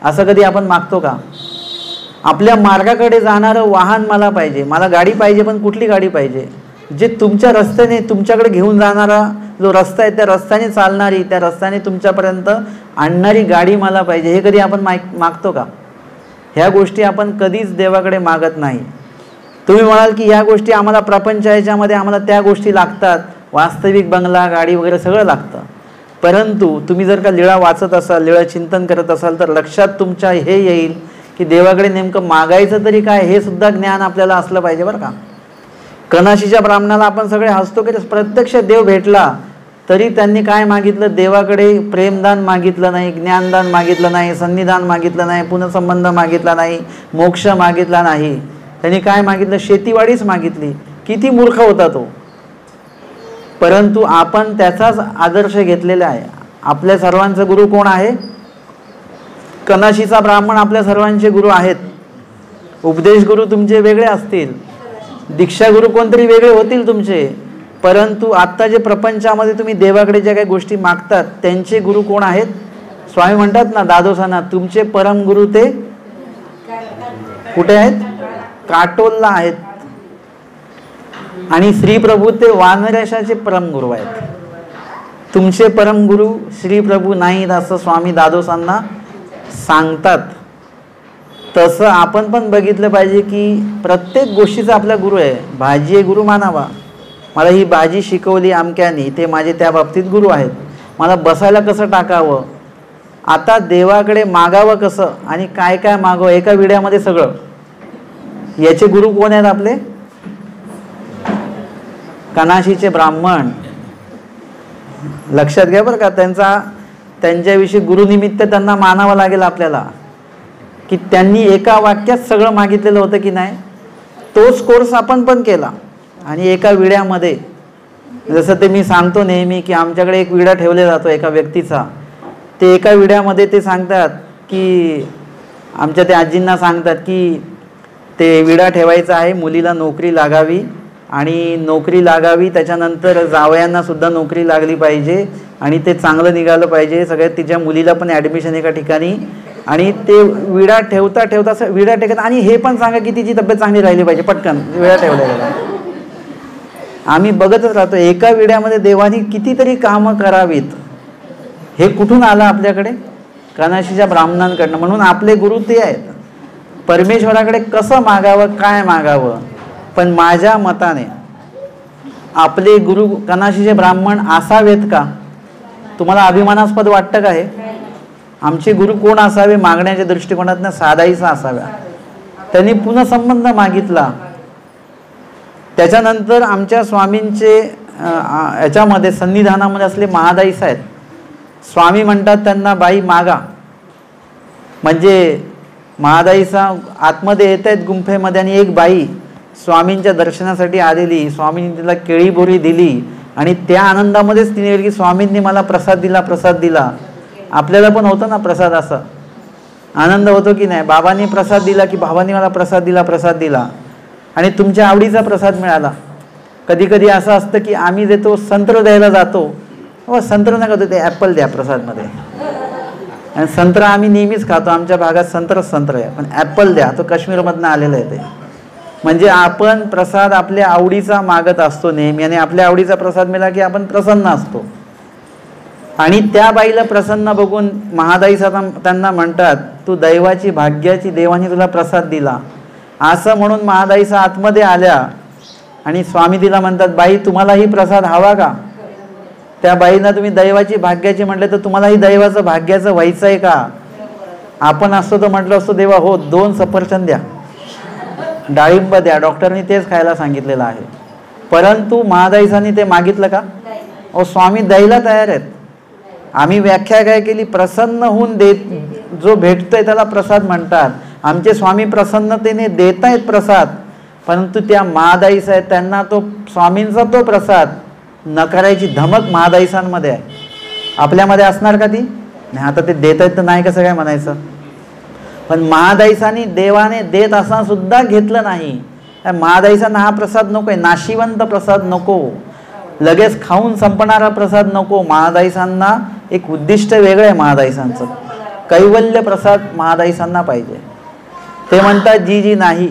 असं कधी आपण मागतो का? आपल्या मार्गाकडे जाणारं वाहन मला पाहिजे, मला गाडी पाहिजे, पण कुठली गाडी पाहिजे, जे तुमच्या रस्त्याने तुमच्याकडे घेऊन जाणारा जो रस्ता आहे त्या रस्त्याने चालणारी, त्या रस्त्याने तुमच्यापर्यंत आणणारी गाडी मला पाहिजे, हे कधी आपण मागतो का? ह्या गोष्टी आपण कधीच देवाकडे मागत नाही. तुम्ही म्हणाल की ह्या गोष्टी आम्हाला प्रपंच याच्यामध्ये आम्हाला त्या गोष्टी लागतात, वास्तविक बंगला गाडी वगैरे सगळं लागतं. परंतु तुम्ही जर का लीळा वाचत असाल, लीळा चिंतन करत असाल तर लक्षात तुमच्या हे येईल की देवाकडे नेमकं मागायचं तरी काय हे सुद्धा ज्ञान आपल्याला असलं पाहिजे बरं का. कनाशीच्या ब्राह्मणाला आपण सगळे हसतो की प्रत्यक्ष देव भेटला तरी त्यांनी काय मागितलं, देवाकडे प्रेमदान मागितलं नाही, ज्ञानदान मागितलं नाही, सन्निधान मागितलं नाही, पुनःसंबंध मागितला नाही, मोक्ष मागितला नाही, त्यांनी काय मागितलं, शेतीवाडीच मागितली. किती मूर्ख होता तो. परंतु आपण त्याचाच आदर्श घेतलेला आहे. आपल्या सर्वांचे गुरु कोण आहे, कनाशीचा ब्राह्मण आपल्या सर्वांचे गुरु आहेत. उपदेश गुरु तुमचे वेगळे असतील, दीक्षा गुरु कोणतरी वेगळे होतील तुमचे, परंतु आत्ता जे प्रपंचामध्ये तुम्ही देवाकडे ज्या काही गोष्टी मागतात त्यांचे गुरु कोण आहेत, स्वामी म्हणतात ना दादोसांना, तुमचे परमगुरु ते कुठे आहेत? काटोलला आहेत. आणि श्री प्रभू ते वानरेशाचे परमगुरु आहेत. तुमचे परमगुरु श्री प्रभू नाहीत असं स्वामी दादोसांना सांगतात. तसं आपण पण बघितलं पाहिजे की प्रत्येक गोष्टीचा आपला गुरु आहे. भाजी आहे गुरु मानावा. मला ही भाजी शिकवली अमक्यानी, ते माझे त्या बाबतीत गुरु आहेत. मला बसायला कसं टाकावं, आता देवाकडे मागावं कसं आणि काय काय मागावं, एका विड्यामध्ये सगळं. याचे गुरु कोण आहेत आपले? कनाशीचे ब्राह्मण. लक्षात घ्या बरं का. त्यांच्याविषयी गुरुनिमित्त त्यांना मानावं लागेल आपल्याला, की त्यांनी एका वाक्यात सगळं मागितलेलं होतं की नाही. तोच कोर्स आपण पण केला आणि एका विड्यामध्ये, जसं ते मी सांगतो नेहमी की आमच्याकडे एक विडा ठेवला जातो एका व्यक्तीचा. ते एका विड्यामध्ये ते सांगतात की आमच्या त्या आजींना सांगतात की ते विडा ठेवायचा आहे, मुलीला नोकरी लागावी आणि नोकरी लागावी, त्याच्यानंतर जावयांना सुद्धा नोकरी लागली पाहिजे आणि ते चांगलं निघालं पाहिजे. सगळ्यात तिच्या मुलीला पण ॲडमिशन एका ठिकाणी. आणि ते विडा ठेवता ठेवता विडा टेकत, आणि हे पण सांगा की तिची तब्येत चांगली राहिली पाहिजे. पटकन विडा ठेवलेला. आम्ही बघतच राहतो एका विड्यामध्ये देवानी कितीतरी कामं करावीत. हे कुठून आलं आपल्याकडे? कनाशीच्या ब्राह्मणांकडनं. म्हणून आपले गुरु ते आहेत. परमेश्वराकडे कसं मागावं, काय मागावं. पण माझ्या मताने आपले गुरु कनाशीचे ब्राह्मण असावेत का? तुम्हाला अभिमानास्पद वाटतं का हे? आमचे गुरु कोण असावे मागण्याच्या दृष्टिकोनातनं? साधाईचा असाव्या. त्यांनी पुन्हा संबंध मागितला. त्याच्यानंतर आमच्या स्वामींचे याच्यामध्ये सन्निधानामध्ये असले महादाईस आहेत. स्वामी म्हणतात त्यांना, बाई मागा. म्हणजे महादाईसा आतमध्ये येत आहेत गुंफेमध्ये, आणि एक बाई स्वामींच्या दर्शनासाठी आलेली. स्वामींनी तिला केळी बोरी दिली आणि त्या आनंदामध्येच तिने की स्वामींनी मला प्रसाद दिला, प्रसाद दिला. आपल्याला पण होतं ना प्रसाद, असा आनंद होतो की नाही? बाबांनी प्रसाद दिला की बाबांनी मला प्रसाद दिला, प्रसाद दिला. आणि तुमच्या आवडीचा प्रसाद मिळाला. कधी कधी असं असतं की आम्ही देतो, संत्र द्यायला जातो. हो, संत्र नका देतो, ते ॲपल द्या प्रसादमध्ये. आणि संत्र आम्ही नेहमीच खातो, आमच्या भागात संत्र आहे. पण ॲपल द्या, तो काश्मीरमधनं आलेलं आहे ते. म्हणजे आपण प्रसाद आपल्या आवडीचा मागत असतो नेहमी, आणि आपल्या आवडीचा प्रसाद मिळाला की आपण प्रसन्न असतो. आणि त्या बाईला प्रसन्न बघून महादाई त्यांना म्हणतात, तू दैवाची भाग्याची, देवाने तुला प्रसाद दिला. असं म्हणून महादाईसा आतमध्ये आल्या आणि स्वामी तिला म्हणतात, बाई तुम्हालाही प्रसाद हवा का? त्या बाईंना तुम्ही दैवाची भाग्याची म्हटले तर तुम्हालाही दैवाचं भाग्याचं व्हायचं आहे का? आपण असतो तर म्हटलं असतो, देवा हो 2 सफरचंद द्या, डाळिंब द्या, डॉक्टरनी तेच खायला सांगितलेलं आहे. परंतु महादाईसांनी ते मागितलं का? ओ स्वामी द्यायला तयार आहेत. आम्ही व्याख्या काय केली? प्रसन्न होऊन जो भेटतोय त्याला प्रसाद म्हणतात. आमचे स्वामी प्रसन्नतेने देत आहेत प्रसाद. परंतु त्या महादाईस आहेत, त्यांना तो स्वामींचा तो प्रसाद नकारायची धमक महादाईसांमध्ये आहे. आपल्यामध्ये असणार का ती? नाही. आता ते देत आहेत तर नाही कसं काय म्हणायचं? पण महादाईसांनी देवाने देत असताना सुद्धा घेतलं नाही. महादाईसांना हा प्रसाद नको आहे, नाशिवंत प्रसाद नको, लगेच खाऊन संपणारा प्रसाद नको. महादाईसांना एक उद्दिष्ट वेगळं आहे. महादाईसांचं कैवल्य प्रसाद महादाईसांना पाहिजे. ते म्हणतात, जी नाही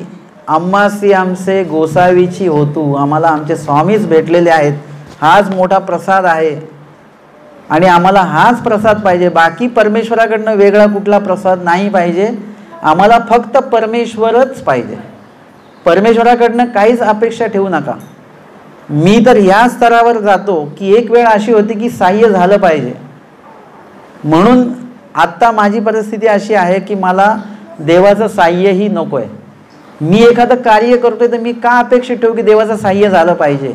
आम्हासी आमचे गोसावीची होतू. आम्हाला आमचे स्वामीच भेटलेले आहेत, हाच मोठा प्रसाद आहे आणि आम्हाला हाच प्रसाद पाहिजे. बाकी परमेश्वराकडनं वेगळा कुठला प्रसाद नाही पाहिजे. आम्हाला फक्त परमेश्वरच पाहिजे. परमेश्वराकडनं काहीच अपेक्षा ठेवू नका. मी तर या स्तरावर जातो की एक वेळ अशी होती की साह्य झालं पाहिजे. म्हणून आत्ता माझी परिस्थिती अशी आहे की मला देवाचं साह्यही नको आहे. मी एखादं कार्य करतोय तर मी का अपेक्षा ठेवू की देवाचं साह्य झालं पाहिजे?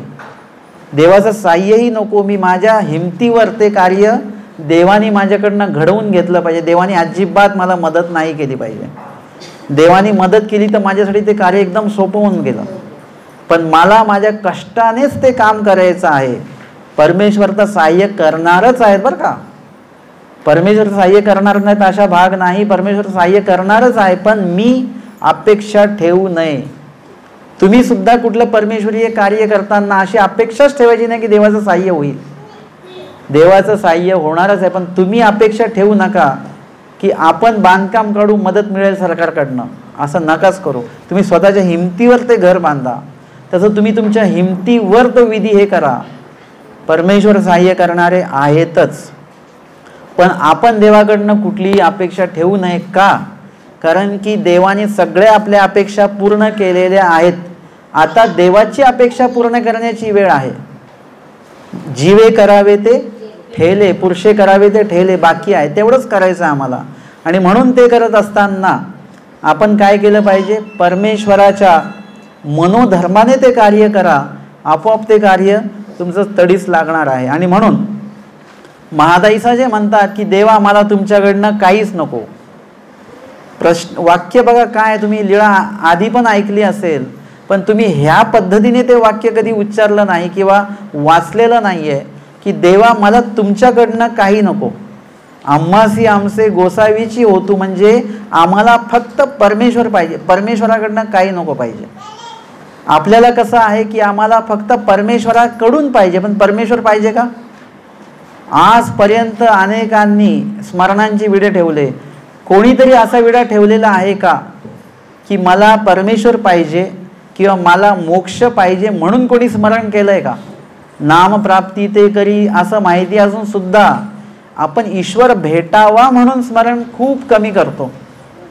देवाचं साह्यही नको. मी माझ्या हिमतीवर ते कार्य देवाने माझ्याकडनं घडवून घेतलं पाहिजे. देवाने अजिबात मला मदत नाही केली पाहिजे. देवाने मदत केली तर माझ्यासाठी ते कार्य एकदम सोपं होऊन गेलं. पण मला माझ्या कष्टानेच ते काम करायचं आहे. परमेश्वर तर साह्य करणारच आहेत बरं का. परमेश्वर साह्य करणार नाहीत अशा भाग नाही. परमेश्वर साह्य करणारच आहे. पण मी अपेक्षा ठेवू नये. तुम्ही सुद्धा कुठलं परमेश्वरीय कार्य करताना अशी अपेक्षाच ठेवायची नाही की देवाचं साह्य होईल. देवाचं साह्य होणारच आहे, पण तुम्ही अपेक्षा ठेवू नका की आपण बांधकाम काढू मदत मिळेल सरकारकडनं, असं नकाच करू. तुम्ही स्वतःच्या हिमतीवर ते घर बांधा. तसं तुम्ही तुमच्या हिमतीवर तो विधी हे करा. परमेश्वर साह्य करणारे आहेतच, पण आपण देवाकडनं कुठलीही अपेक्षा ठेवू नये. का? कारण की देवाने सगळ्या आपल्या अपेक्षा पूर्ण केलेल्या आहेत. आता देवाची अपेक्षा पूर्ण करण्याची वेळ आहे. जीवे करावे ते ठेले, पुरुषे करावे ते ठेले, बाकी आहे तेवढंच करायचं आम्हाला. आणि म्हणून ते करत असताना आपण काय केलं पाहिजे? परमेश्वराच्या मनोधर्माने ते कार्य करा. आपोआप ते कार्य तुमचं तडीस लागणार आहे. आणि म्हणून महादाईसा जे म्हणतात की देवा मला तुमच्याकडनं काहीच नको. वाक्य बघा काय, तुम्ही लीळा आधी पण ऐकली असेल, पण तुम्ही ह्या पद्धतीने ते वाक्य कधी उच्चारलं नाही किंवा वाचलेलं नाहीये की देवा मला तुमच्याकडनं काही नको. आम्हासी आमचे गोसावीची होतू, म्हणजे आम्हाला फक्त परमेश्वर पाहिजे, परमेश्वराकडनं काही नको पाहिजे. आपल्याला कसं आहे की आम्हाला फक्त परमेश्वराकडून पाहिजे, पण परमेश्वर पाहिजे का? आजपर्यंत अनेकांनी स्मरणांची विडे ठेवले. कोणीतरी असा विडा ठेवलेला आहे का की मला परमेश्वर पाहिजे किंवा मला मोक्ष पाहिजे म्हणून कोणी स्मरण केलंय का? नामप्राप्ती ते करी असं माहिती असून सुद्धा आपण ईश्वर भेटावा म्हणून स्मरण खूप कमी करतो,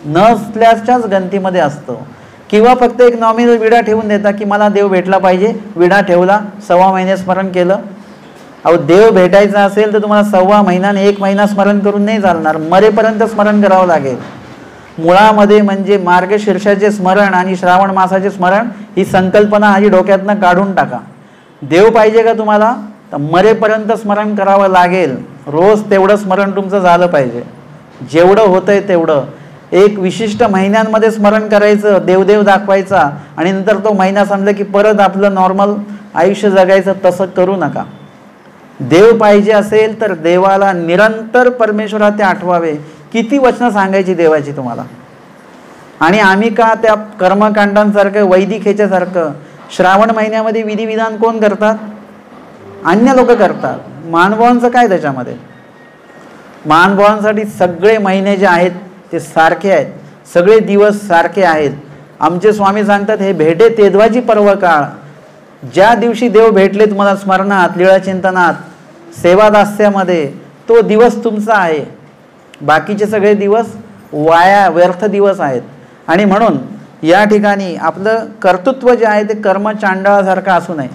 नसल्याच्याच गंतीमध्ये असतो. किंवा फक्त एक नॉमिनल विडा ठेवून देता की मला देव भेटला पाहिजे, विडा ठेवला, 6 महिने स्मरण केलं. अहो देव भेटायचा असेल तर तुम्हाला 6 महिन्याने 1 महिना स्मरण करून नाही चालणार, मरेपर्यंत स्मरण करावं लागेल. मुळामध्ये म्हणजे मार्गशीर्षाचे स्मरण आणि श्रावण मासाचे स्मरण ही संकल्पना आधी डोक्यातनं काढून टाका. देव पाहिजे का तुम्हाला? तर मरेपर्यंत स्मरण करावं लागेल. रोज तेवढं स्मरण तुमचं झालं पाहिजे, जेवढं होतंय तेवढं. एक विशिष्ट महिन्यांमध्ये स्मरण करायचं, देवदेव दाखवायचा आणि नंतर तो महिना संपला की परत आपलं नॉर्मल आयुष्य जगायचं. तसं करू नका. देव पाहिजे असेल तर देवाला निरंतर परमेश्वरात ते आठवावे. किती वचनं सांगायची देवाची तुम्हाला. आणि आम्ही का त्या कर्मकांडांसारखं वैदिक ह्याच्यासारखं श्रावण महिन्यामध्ये विधिविधान कोण करतात? अन्य लोक करतात. महानुभावांचं काय त्याच्यामध्ये? महानुभावांसाठी सगळे महिने जे आहेत ते सारखे आहेत, सगळे दिवस सारखे आहेत. आमचे स्वामी सांगतात हे भेटे तेदवाची पर्व काळ. ज्या दिवशी देव भेटले तुम्हाला स्मरणात, लीळाचिंतनात, सेवादास्यामध्ये, तो दिवस तुमचा आहे. बाकीचे सगळे दिवस वाया व्यर्थ दिवस आहेत. आणि म्हणून या ठिकाणी आपलं कर्तृत्व जे आहे ते कर्म चांडाळासारखं असू नये.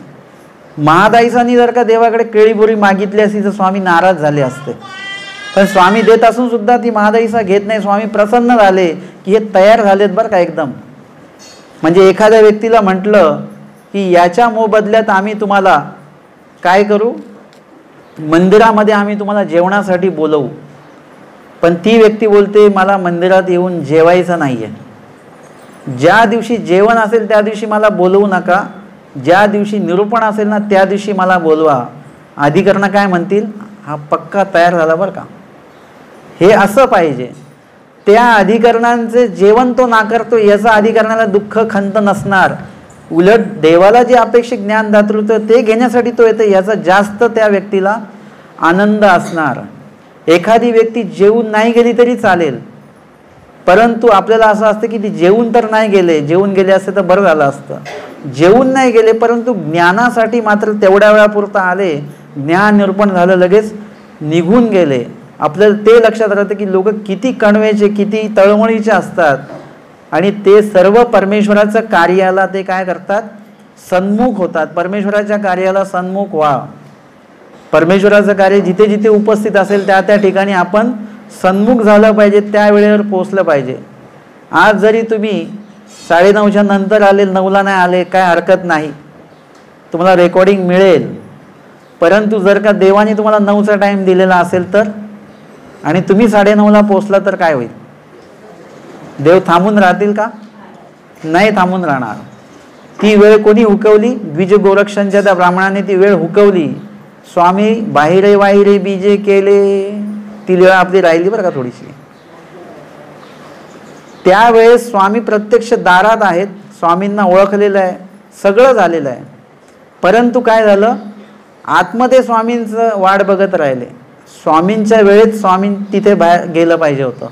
महादाईसांनी जर का देवाकडे केळीबोरी मागितली असती तर स्वामी नाराज झाले असते, पण स्वामी देत असून सुद्धा ती महादाईसा घेत नाही. स्वामी प्रसन्न झाले की हे तयार झालेत बरं का एकदम. म्हणजे एखाद्या व्यक्तीला म्हटलं की याच्या मोबदल्यात आम्ही तुम्हाला काय करू, मंदिरामध्ये आम्ही तुम्हाला जेवणासाठी बोलवू, पण ती व्यक्ती बोलते मला मंदिरात येऊन जेवायचं नाहीये. ज्या दिवशी जेवण असेल त्या दिवशी मला बोलवू नका, ज्या दिवशी निरूपण असेल ना त्या दिवशी मला बोलवा. अधिकरण काय म्हणतील? हा पक्का तयार झाला बरं का. हे असं पाहिजे. त्या अधिकरणांचे जेवण तो नाकारतो याचा अधिकरणाला दुःख खंत नसणार. उलट देवाला जे अपेक्षित ज्ञान दातृत्व ते घेण्यासाठी तो येतो याचा जास्त त्या व्यक्तीला आनंद असणार. एखादी व्यक्ती जेवून नाही गेली तरी चालेल, परंतु आपल्याला असं असतं की ती जेवून तर नाही गेले, जेवून गेले असते तर बरं झालं असतं. जेवून नाही गेले परंतु ज्ञानासाठी मात्र तेवढ्या वेळापुरता आले, ज्ञान निरूपण झालं, लगेच निघून गेले. आपल्याला ते लक्षात राहतं की लोक किती कणवेचे, किती तळमळीचे असतात आणि ते सर्व परमेश्वराच्या कार्याला ते काय करतात? सन्मुख होतात. परमेश्वराच्या कार्याला सन्मुख व्हा. परमेश्वराचं कार्य जिथे जिथे उपस्थित असेल त्या त्या ठिकाणी आपण सन्मुख झालं पाहिजे, त्या वेळेवर पोहोचलं पाहिजे. आज जरी तुम्ही 9:30च्या नंतर आले, 9ला नाही आले, काय हरकत नाही, तुम्हाला रेकॉर्डिंग मिळेल. परंतु जर का देवाने तुम्हाला 9चा टाईम दिलेला असेल तर आणि तुम्ही 9:30ला पोहोचला तर काय होईल? देव थांबून राहतील का? नाही थांबून राहणार. ती वेळ कोणी हुकवली? द्विज गोरक्षांच्या त्या ब्राह्मणाने ती वेळ हुकवली. स्वामी बाहिरे वाहिरे बीजे केले, ती वेळ आपली राहिली बरं का थोडीशी. त्यावेळेस स्वामी प्रत्यक्ष दारात आहेत, स्वामींना ओळखलेलं आहे, सगळं झालेलं आहे. परंतु काय झालं? आतमध्ये स्वामींचं वाट बघत राहिले. स्वामींच्या वेळेत स्वामी तिथे बाहेर गेलं पाहिजे होतं.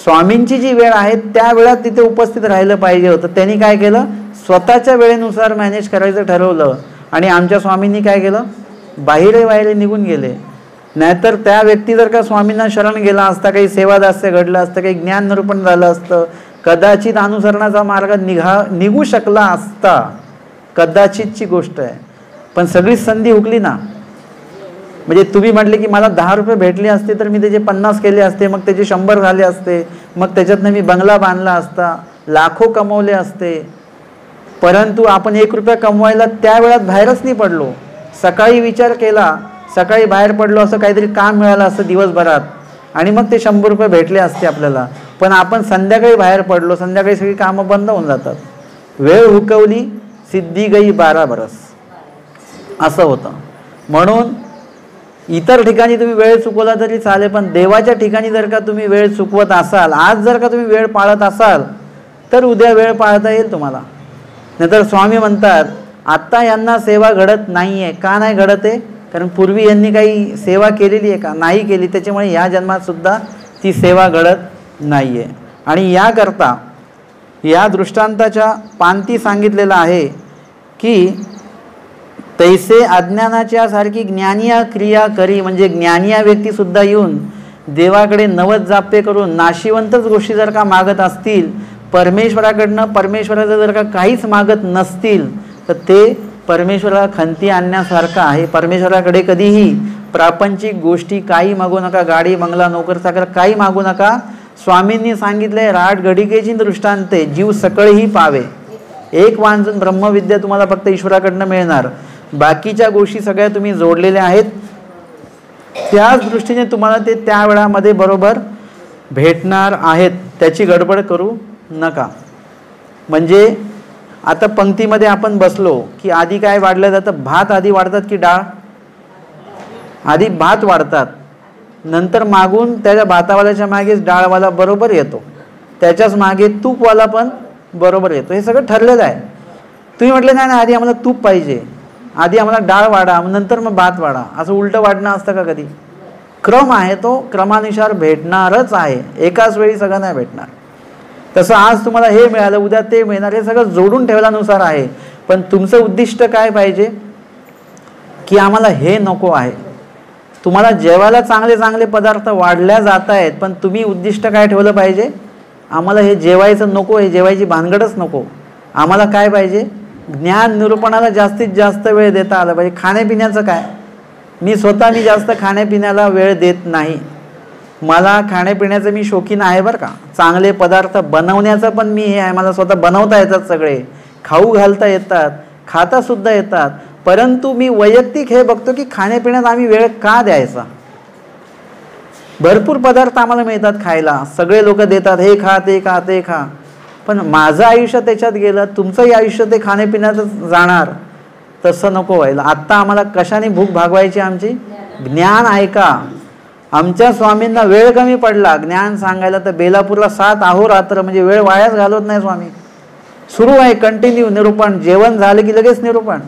स्वामींची जी वेळ आहे त्या वेळात तिथे उपस्थित राहिलं पाहिजे होतं. त्यांनी काय केलं, स्वतःच्या वेळेनुसार मॅनेज करायचं ठरवलं आणि आमच्या स्वामींनी काय केलं, बाहेर निघून गेले. नाहीतर त्या व्यक्ती जर का स्वामींना शरण गेला असता, काही सेवादास्य घडलं असतं, काही ज्ञान निरूपण झालं असतं, कदाचित अनुसरणाचा मार्ग निघू शकला असता. कदाचितची गोष्ट आहे, पण सगळीच संधी हुकली ना. म्हणजे तुम्ही म्हटले की मला 10 रुपये भेटले असते तर मी त्याचे 50 केले असते, मग त्याचे 100 झाले असते, मग त्याच्यातनं मी बंगला बांधला असता, लाखो कमवले असते. परंतु आपण 1 रुपया कमवायला त्या वेळात बाहेरच नाही पडलो. सकाळी विचार केला, सकाळी बाहेर पडलो, असं काहीतरी काम मिळालं असतं दिवसभरात आणि मग ते 100 रुपये भेटले असते आपल्याला. पण आपण संध्याकाळी बाहेर पडलो, संध्याकाळी सगळी कामं बंद होऊन जातात. वेळ हुकवली, सिद्धी गई 12 बरस, असं होतं. म्हणून इतर ठिकाणी तुम्ही वेळ चुकवला तरी चालेल, पण देवाच्या ठिकाणी जर का तुम्ही वेळ चुकवत असाल, आज जर का तुम्ही वेळ पाळत असाल तर उद्या वेळ पाळता येईल तुम्हाला. नाहीतर स्वामी म्हणतात आत्ता यांना सेवा घडत नाही आहे. का नाही घडत आहे? कारण पूर्वी यांनी काही सेवा केलेली आहे का? नाही केली. त्याच्यामुळे या जन्मात सुद्धा ती सेवा घडत नाही आहे. आणि याकरता या दृष्टांताच्या पांती सांगितलेलं आहे की तैसे अज्ञानाच्या सारखी ज्ञानिया क्रिया करी. म्हणजे ज्ञानिया व्यक्तीसुद्धा येऊन देवाकडे नवद जापे करून नाशिवंतच गोष्टी जर का मागत असतील, परमेश्वराकडनं परमेश्वराचं जर का काहीच मागत नसतील तर ते परमेश्वराला खंती आणण्यासारखं आहे. परमेश्वराकडे कधीही प्रापंचिक गोष्टी काही मागू नका, गाडी बंगला नोकर चाकर काही मागू नका. स्वामींनी सांगितलंय राट घडिकेची दृष्टांते जीव सकळही पावे. एक वांजून ब्रह्मविद्या तुम्हाला फक्त ईश्वराकडनं मिळणार, बाकीच्या गोष्टी सगळ्या तुम्ही जोडलेल्या आहेत. त्याच दृष्टीने तुम्हाला ते त्या वेळामध्ये बरोबर भेटणार आहेत. त्याची गडबड करू नका. म्हणजे आता पंक्तीमध्ये आपण बसलो की आधी काय वाढलं जातं, भात आधी वाढतात की डाळ? आधी भात वाढतात, नंतर मागून त्याच्या भातावाल्याच्या मागेच डाळवाला बरोबर येतो, त्याच्याच मागे तूपवाला पण बरोबर येतो. हे सगळं ठरलेलं आहे. तुम्ही म्हटलं नाही ना आधी आम्हाला तूप पाहिजे, आधी आम्हाला डाळ वाढा, नंतर मग भात वाढा, असं उलटं वाढणं असतं का कधी? क्रम आहे, तो क्रमानुसार भेटणारच आहे. एकाच वेळी सगळं नाही भेटणार. तसं आज तुम्हाला हे मिळालं, उद्या ते मिळणार, हे सगळं जोडून ठेवल्यानुसार आहे. पण तुमचं उद्दिष्ट काय पाहिजे की आम्हाला हे नको आहे. तुम्हाला जेवायला चांगले चांगले पदार्थ वाढल्या जात आहेत, पण तुम्ही उद्दिष्ट काय ठेवलं पाहिजे, आम्हाला हे जेवायचं नको, हे जेवायची भानगडच नको. आम्हाला काय पाहिजे, ज्ञान निरूपणाला जास्तीत जास्त वेळ देता आला पाहिजे. खाण्यापिण्याचं काय, मी जास्त खाण्यापिण्याला वेळ देत नाही. मला खाण्यापिण्याचं मी शौकीन आहे बरं का. चांगले पदार्थ बनवण्याचं पण मी हे आहे, मला स्वतः बनवता येतात, सगळे खाऊ घालता येतात, खाता सुद्धा येतात. परंतु मी वैयक्तिक हे बघतो की खाण्यापिण्यात आम्ही वेळ का द्यायचा. भरपूर पदार्थ आम्हाला मिळतात खायला, सगळे लोक देतात, हे खा ते खा ते खा, पण माझं आयुष्य त्याच्यात गेलं, तुमचंही आयुष्य ते खाण्यापिण्यातच जाणार. तसं नको व्हायला. आत्ता आम्हाला कशाने भूक भागवायची आमची, ज्ञान ऐका. आमच्या स्वामींना वेळ कमी पडला ज्ञान सांगायला, तर बेलापूरला 7 अहोरात्र, म्हणजे वेळ वायाच घालवत नाही स्वामी. सुरू आहे कंटिन्यू निरूपण. जेवण झालं की लगेच निरूपण,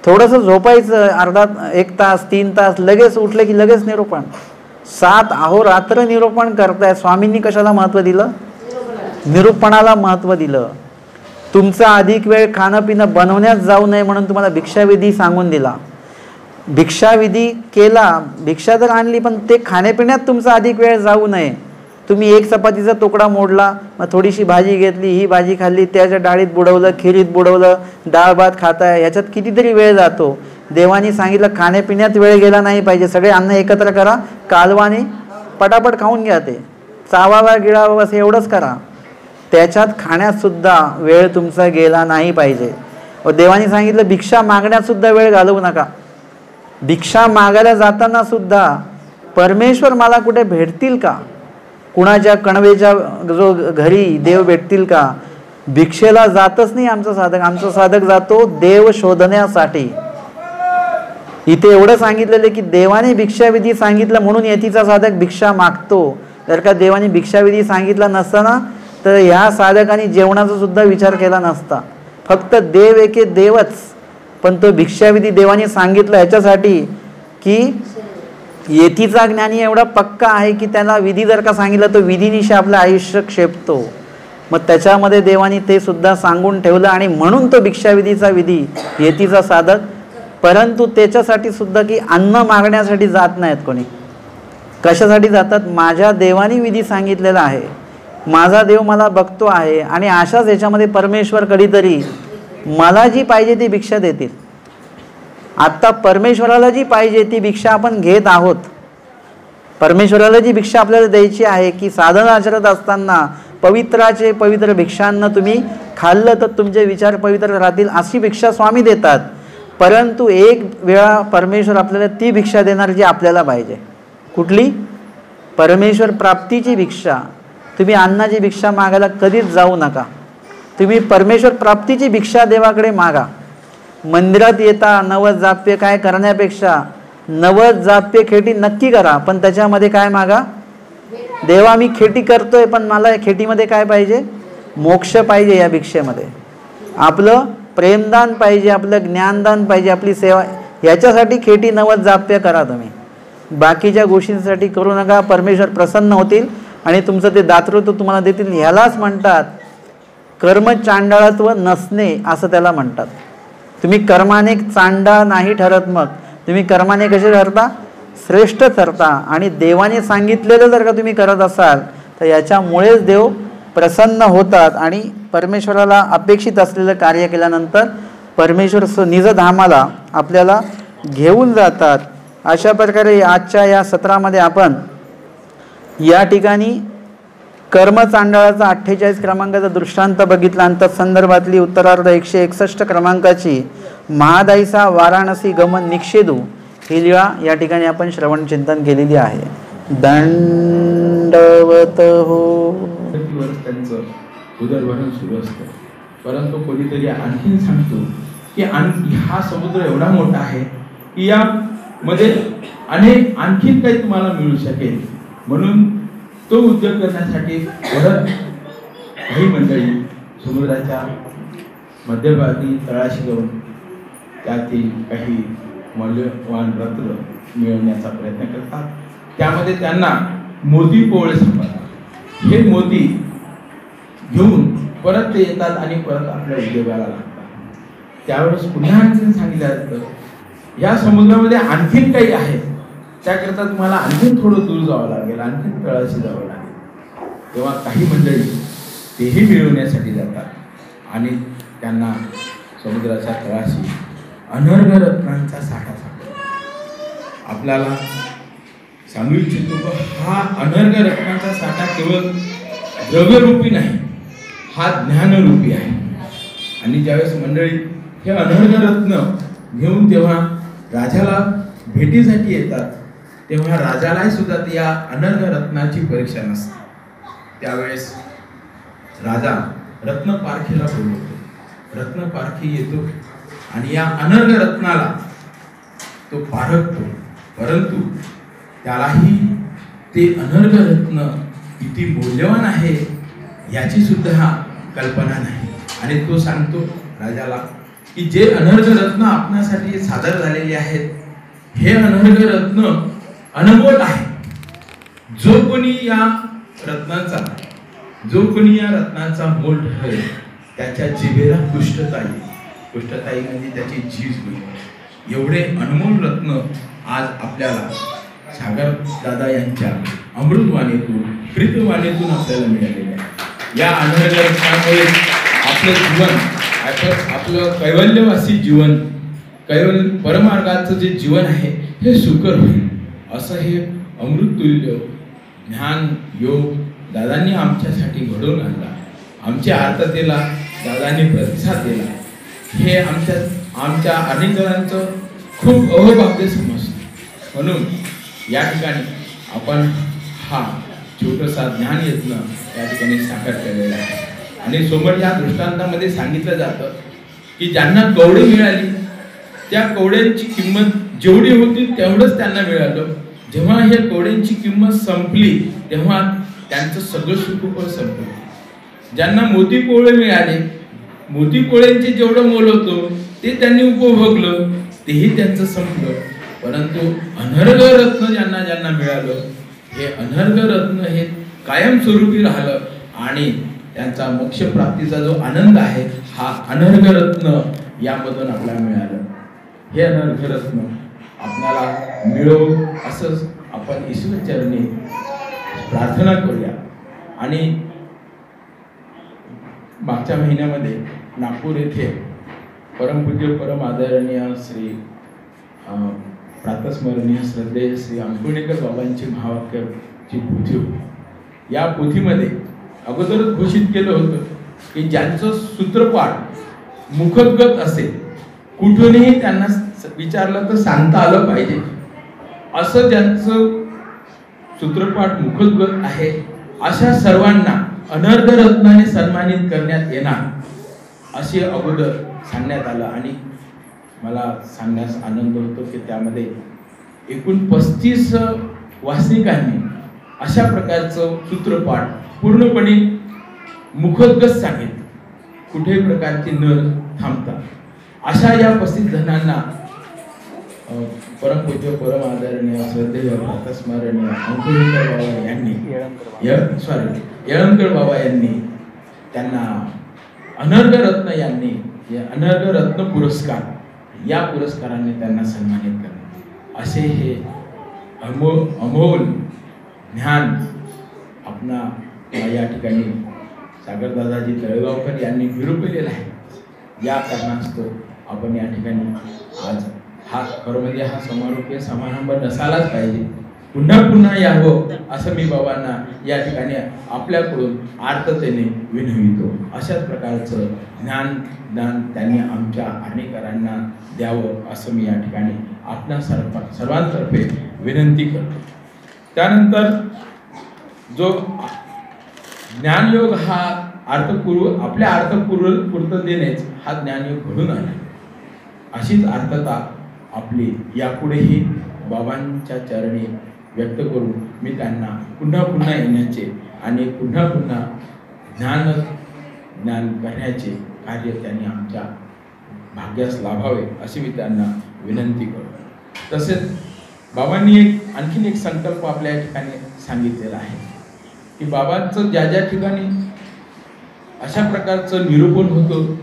थोडंसं झोपायचं अर्धा 1 तास 3 तास, लगेच उठले की लगेच निरूपण. 7 अहोरात्र निरूपण करताय. स्वामींनी कशाला महत्त्व दिलं, निरूपणाला महत्त्व दिलं. तुमचा अधिक वेळ खाणं पिणं बनवण्यात जाऊ नये म्हणून तुम्हाला भिक्षाविधी सांगून दिला. भिक्षाविधी केला, भिक्षा तर आणली, पण ते खाण्यापिण्यात तुमचा अधिक वेळ जाऊ नये. तुम्ही 1 चपातीचा तुकडा मोडला, मग थोडीशी भाजी घेतली, ही भाजी खाल्ली, त्याच्या डाळीत बुडवलं, खिरीत बुडवलं, डाळ भात खाताय, ह्याच्यात कितीतरी वेळ जातो. देवानी सांगितलं खाण्यापिण्यात वेळ गेला नाही पाहिजे. सगळे अन्न एकत्र करा, कालवाने पटापट खाऊन घ्या, ते चावावा गिळावा बस एवढंच करा. त्याच्यात खाण्यात सुद्धा वेळ तुमचा गेला नाही पाहिजे. व देवानी सांगितलं भिक्षा मागण्यात सुद्धा वेळ घालवू नका. भिक्षा मागायला जाताना सुद्धा परमेश्वर मला कुठे भेटतील का, कुणाच्या कणवेच्या जो घरी देव भेटतील का, भिक्षेला जातच नाही आमचा साधक. आमचा साधक जातो देव शोधण्यासाठी. इथे एवढं सांगितलेलं की देवाने भिक्षाविधी सांगितलं म्हणून यतीचा साधक भिक्षा मागतो. जर का देवाने भिक्षाविधी सांगितला नसताना तर ह्या साधकाने जेवणाचा सुद्धा विचार केला नसता. फक्त देव एके देवच, पण तो भिक्षाविधी देवाने सांगितलं ह्याच्यासाठी की येथीचा ज्ञानी एवढा पक्का आहे की त्याला विधी जर का सांगितलं तो विधीनिशी आपलं आयुष्य क्षेपतो. मग त्याच्यामध्ये देवाने ते सुद्धा सांगून ठेवलं आणि म्हणून तो भिक्षाविधीचा विधी येथीचा साधक. परंतु त्याच्यासाठी सुद्धा की अन्न मागण्यासाठी जात नाहीत कोणी. कशासाठी जातात? माझ्या देवाने विधी सांगितलेला आहे, माझा देव मला बघतो आहे आणि अशाच याच्यामध्ये परमेश्वर कधीतरी मला जी पाहिजे ती भिक्षा देतील. आत्ता परमेश्वराला जी पाहिजे ती भिक्षा आपण घेत आहोत. परमेश्वराला जी भिक्षा आपल्याला द्यायची आहे की साधना आचरत असताना पवित्राचे पवित्र भिक्षांना तुम्ही खाल्लं तर तुमचे विचार पवित्र राहतील अशी भिक्षा स्वामी देतात. परंतु एक वेळा परमेश्वर आपल्याला ती भिक्षा देणार जी आपल्याला पाहिजे. कुठली? परमेश्वर प्राप्तीची भिक्षा. तुम्ही अन्नाची भिक्षा मागायला कधीच जाऊ नका. तुम्ही परमेश्वर प्राप्तीची भिक्षा देवाकडे मागा. मंदिरात येता 90 जाप्य काय करण्यापेक्षा 90 जाप्य खेटी नक्की करा, पण त्याच्यामध्ये काय मागा? देवा मी खेटी करतोय पण मला या खेटीमध्ये काय पाहिजे? मोक्ष पाहिजे. या भिक्षेमध्ये आपलं प्रेमदान पाहिजे, आपलं ज्ञानदान पाहिजे, आपली सेवा. याच्यासाठी खेटी 90 जाप्य करा तुम्ही. बाकीच्या गोष्टींसाठी करू नका. परमेश्वर प्रसन्न होतील आणि तुमचं ते दातृत्व तुम्हाला देतील. ह्यालाच म्हणतात कर्मचांडाळत्व नसणे असं त्याला म्हणतात. तुम्ही कर्माने चांडाळ नाही ठरत, मग तुम्ही कर्माने कसे ठरता? श्रेष्ठ ठरता. आणि देवाने सांगितलेलं जर का तुम्ही करत असाल तर याच्यामुळेच देव प्रसन्न होतात आणि परमेश्वराला अपेक्षित असलेलं कार्य केल्यानंतर परमेश्वर निजधामाला आपल्याला घेऊन जातात. अशा प्रकारे आजच्या या सत्रामध्ये आपण या ठिकाणी कर्मचांडाळाचा 48 क्रमांकाचा दृष्टांत बघितला आणि त्या संदर्भातली उत्तरार्ध 161 क्रमांकाची महादाईचा वाराणसी गमन निक्षेदू ही लीळा या ठिकाणी आपण श्रवण चिंतन केलेली आहे. दंडवत हो. त्यांचं उदरभरण सुरू असतं, परंतु कोणीतरी आणखीन सांगतो की हा समुद्र एवढा मोठा आहे की यामध्ये आणखीन काही तुम्हाला मिळू शकेल. म्हणून तो उद्योग करण्यासाठी परत काही मंडळी समुद्राच्या मध्यभागी तळाशी जाऊन त्यातील काही मौल्यवान रत्न मिळवण्याचा प्रयत्न करतात. त्यामध्ये त्यांना मोती पोवळे सापडतात. हे मोती घेऊन परत ते येतात आणि परत आपल्या उद्योगाला लागतात. त्यावेळेस पुन्हा आणखीन सांगितलं जातं या समुद्रामध्ये आणखीन काही आहे, त्याकरता तुम्हाला आणखीन थोडं दूर जावं लागेल, आणखीन तळाशी जावं लागेल. तेव्हा काही मंडळी तेही मिळवण्यासाठी जातात आणि त्यांना समुद्राच्या तळाशी अनर्घ रत्नांचा साठा सापडतो. आपल्याला सांगू इच्छितो हा अनर्घ रत्नांचा साठा केवळ द्रव्यरूपी नाही, हा ज्ञानरूपी आहे. आणि ज्यावेळेस मंडळी हे अनर्घ रत्न घेऊन तेव्हा राजाला भेटीसाठी येतात, तेव्हा राजालाही सुद्धा या अनर्घ रत्नाची परीक्षा नसते. त्यावेळेस राजा रत्नपारखीला बोलवतो. रत्नपारखी येतो आणि या अनर्घ रत्नाला तो पारखतो, परंतु त्यालाही ते अनर्घ रत्न किती मौल्यवान आहे याची सुद्धा कल्पना नाही. आणि तो सांगतो राजाला की जे अनर्घ रत्न आपणासाठी सादर झालेले आहेत हे अनर्घ रत्न अनमोल आहे. जो कोणी या रत्नाचा मोल ठरेल त्याच्या जिभेला कुष्ठता येईल. कुष्ठता येईल म्हणजे त्याची झीज होईल. एवढे अनमोल रत्न आज आपल्याला सागर दादा यांच्या अमृतवाणीतून प्रीतवाणीतून आपल्याला मिळालेले आहे. या अनर्घ रत्नामुळे आपलं जीवन, आपलं कैवल्यवासी जीवन, कैवल्य परमार्गाचं जे जीवन आहे हे सुकर होईल. असं हे अमृततुल्य ज्ञान योग दादांनी आमच्यासाठी घडवून आणला. आमच्या आर्ततेला दादांनी प्रतिसाद दिला. हे आमच्या अनेक जणांचं खूप अहोभाग्य समजतं. म्हणून या ठिकाणी आपण हा छोटासा ज्ञान यत्न या ठिकाणी साकार केलेला आहे. आणि सोबत या दृष्टांतामध्ये सांगितलं जातं की ज्यांना कवडे मिळाली त्या कवड्यांची किंमत जेवढी होती तेवढंच त्यांना मिळालं. जेव्हा हे कवड्यांची किंमत संपली तेव्हा त्यांचं सगळं सुखपर संपलं. ज्यांना मोती पोवळे मिळाले, मोती पोवळ्यांचे जेवढं मोल होतं ते त्यांनी उपभोगलं, तेही त्यांचं संपलं. परंतु अनर्घ रत्न ज्यांना ज्यांना मिळालं, हे अनर्घ रत्न हे कायमस्वरूपी राहिलं आणि त्यांचा मोक्षप्राप्तीचा जो आनंद आहे हा अनर्घ रत्न यामधून आपल्याला मिळालं. हे अनर्घ रत्न आपल्याला मिळो असंच आपण ईश्वर चरणी प्रार्थना करूया. आणि मागच्या महिन्यामध्ये नागपूर येथे परमपूज्य परम आदरणीय श्री प्रातस्मरणीय श्रद्धेय श्री अंकुळेकर बाबांची महावाक्याची पोथी होती. या पोथीमध्ये अगोदरच घोषित केलं होतं की ज्यांचं सूत्रपाठ मुखगत असेल, कुठूनही त्यांना विचारलं तर सांगता आलं पाहिजे, असं ज्यांचं सूत्रपाठ मुखगत आहे अशा सर्वांना अनर्घ रत्नाने सन्मानित करण्यात येणार असे अगोदर सांगण्यात आलं. आणि मला सांगण्यास आनंद होतो की त्यामध्ये एकूण 35 वाचनिकांनी अशा प्रकारचं सूत्रपाठ पूर्णपणे मुखोद्गत सांगितलं, कुठेही प्रकारची न थांबता. अशा या 35 जणांना परमपूज्य परम आदरणीय श्रद्धेय प्रातस्मरणीय अंकुळेकर बाबा यांनी येळंकर बाबा यांनी त्यांना अनर्घ रत्न यांनी अनर्घ रत्न पुरस्कार या पुरस्काराने त्यांना सन्मानित करणे असे हे अमोल ज्ञान आपणा या ठिकाणी सागरदादाजी तळेगावकर यांनी निरूपलेलं आहे. या कारणास्तव आपण या ठिकाणी आज हा खरं म्हणजे हा समारोपीय समारंभ नसायलाच पाहिजे, पुन्हा पुन्हा यावं असं मी बाबांना या ठिकाणी आपल्याकडून आर्ततेने विनवितो. अशाच प्रकारचं ज्ञान त्यांनी आमच्या अनेकांना द्यावं असं मी या ठिकाणी आपल्या सर्वांतर्फे विनंती करतो. त्यानंतर जो ज्ञानयोग हा आपल्या अर्थपूर्ततेनेच हा ज्ञानयोग घडून आला. अशीच अर्थता आपली यापुढेही बाबांच्या चरणी व्यक्त करून मी त्यांना पुन्हा पुन्हा येण्याचे आणि पुन्हा पुन्हा ज्ञान करण्याचे कार्य त्यांनी आमच्या भाग्यास लाभावे अशी मी त्यांना विनंती करतो. तसेच बाबांनी आणखीन एक संकल्प आपल्या या ठिकाणी सांगितलेला आहे की बाबांचं ज्या ज्या ठिकाणी अशा प्रकारचं निरूपण होतं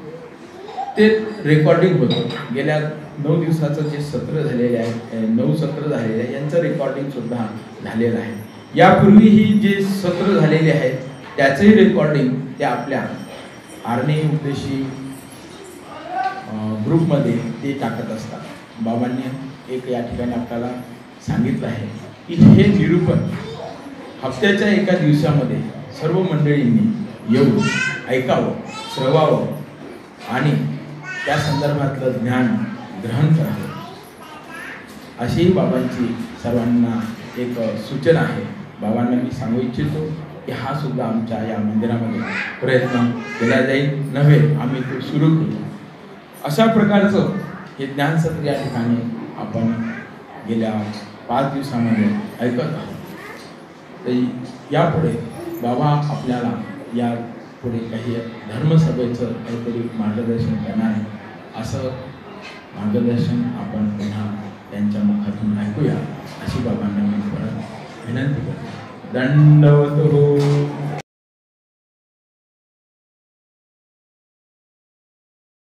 ते रेकॉर्डिंग होतं. गेल्या 9 दिवसाचं जे सत्र झालेले आहे, 9 सत्र झालेले आहे, यांचं रेकॉर्डिंग सुद्धा झालेलं आहे. यापूर्वीही जे सत्र झालेले आहेत त्याचंही रेकॉर्डिंग ते आपल्या आरणे उपदेशी ग्रुपमध्ये ते टाकत असतात. बाबांनी एक या ठिकाणी आपल्याला सांगितलं आहे की हे निरूपण हप्त्याच्या एका दिवसामध्ये सर्व मंडळींनी येऊन ऐकावं, श्रवावं आणि त्या संदर्भातलं ज्ञान ग्रहण करावं अशीही बाबांची सर्वांना एक सूचना आहे. बाबांना मी सांगू इच्छितो की हा सुद्धा आमच्या या मंदिरामध्ये प्रयत्न केला जाईल, नव्हे आम्ही तो सुरू करू. अशा प्रकारचं हे ज्ञानसत्र या ठिकाणी आपण गेल्या 5 दिवसामध्ये ऐकत आहोत. तर यापुढे बाबा आपल्याला या पुढे काही धर्मसभेचं काहीतरी मार्गदर्शन करणार आहे. असं मार्गदर्शन आपण पुन्हा त्यांच्या मुखातून ऐकूया अशी बाबांना मी परत विनंती करतो. दंडवत हो.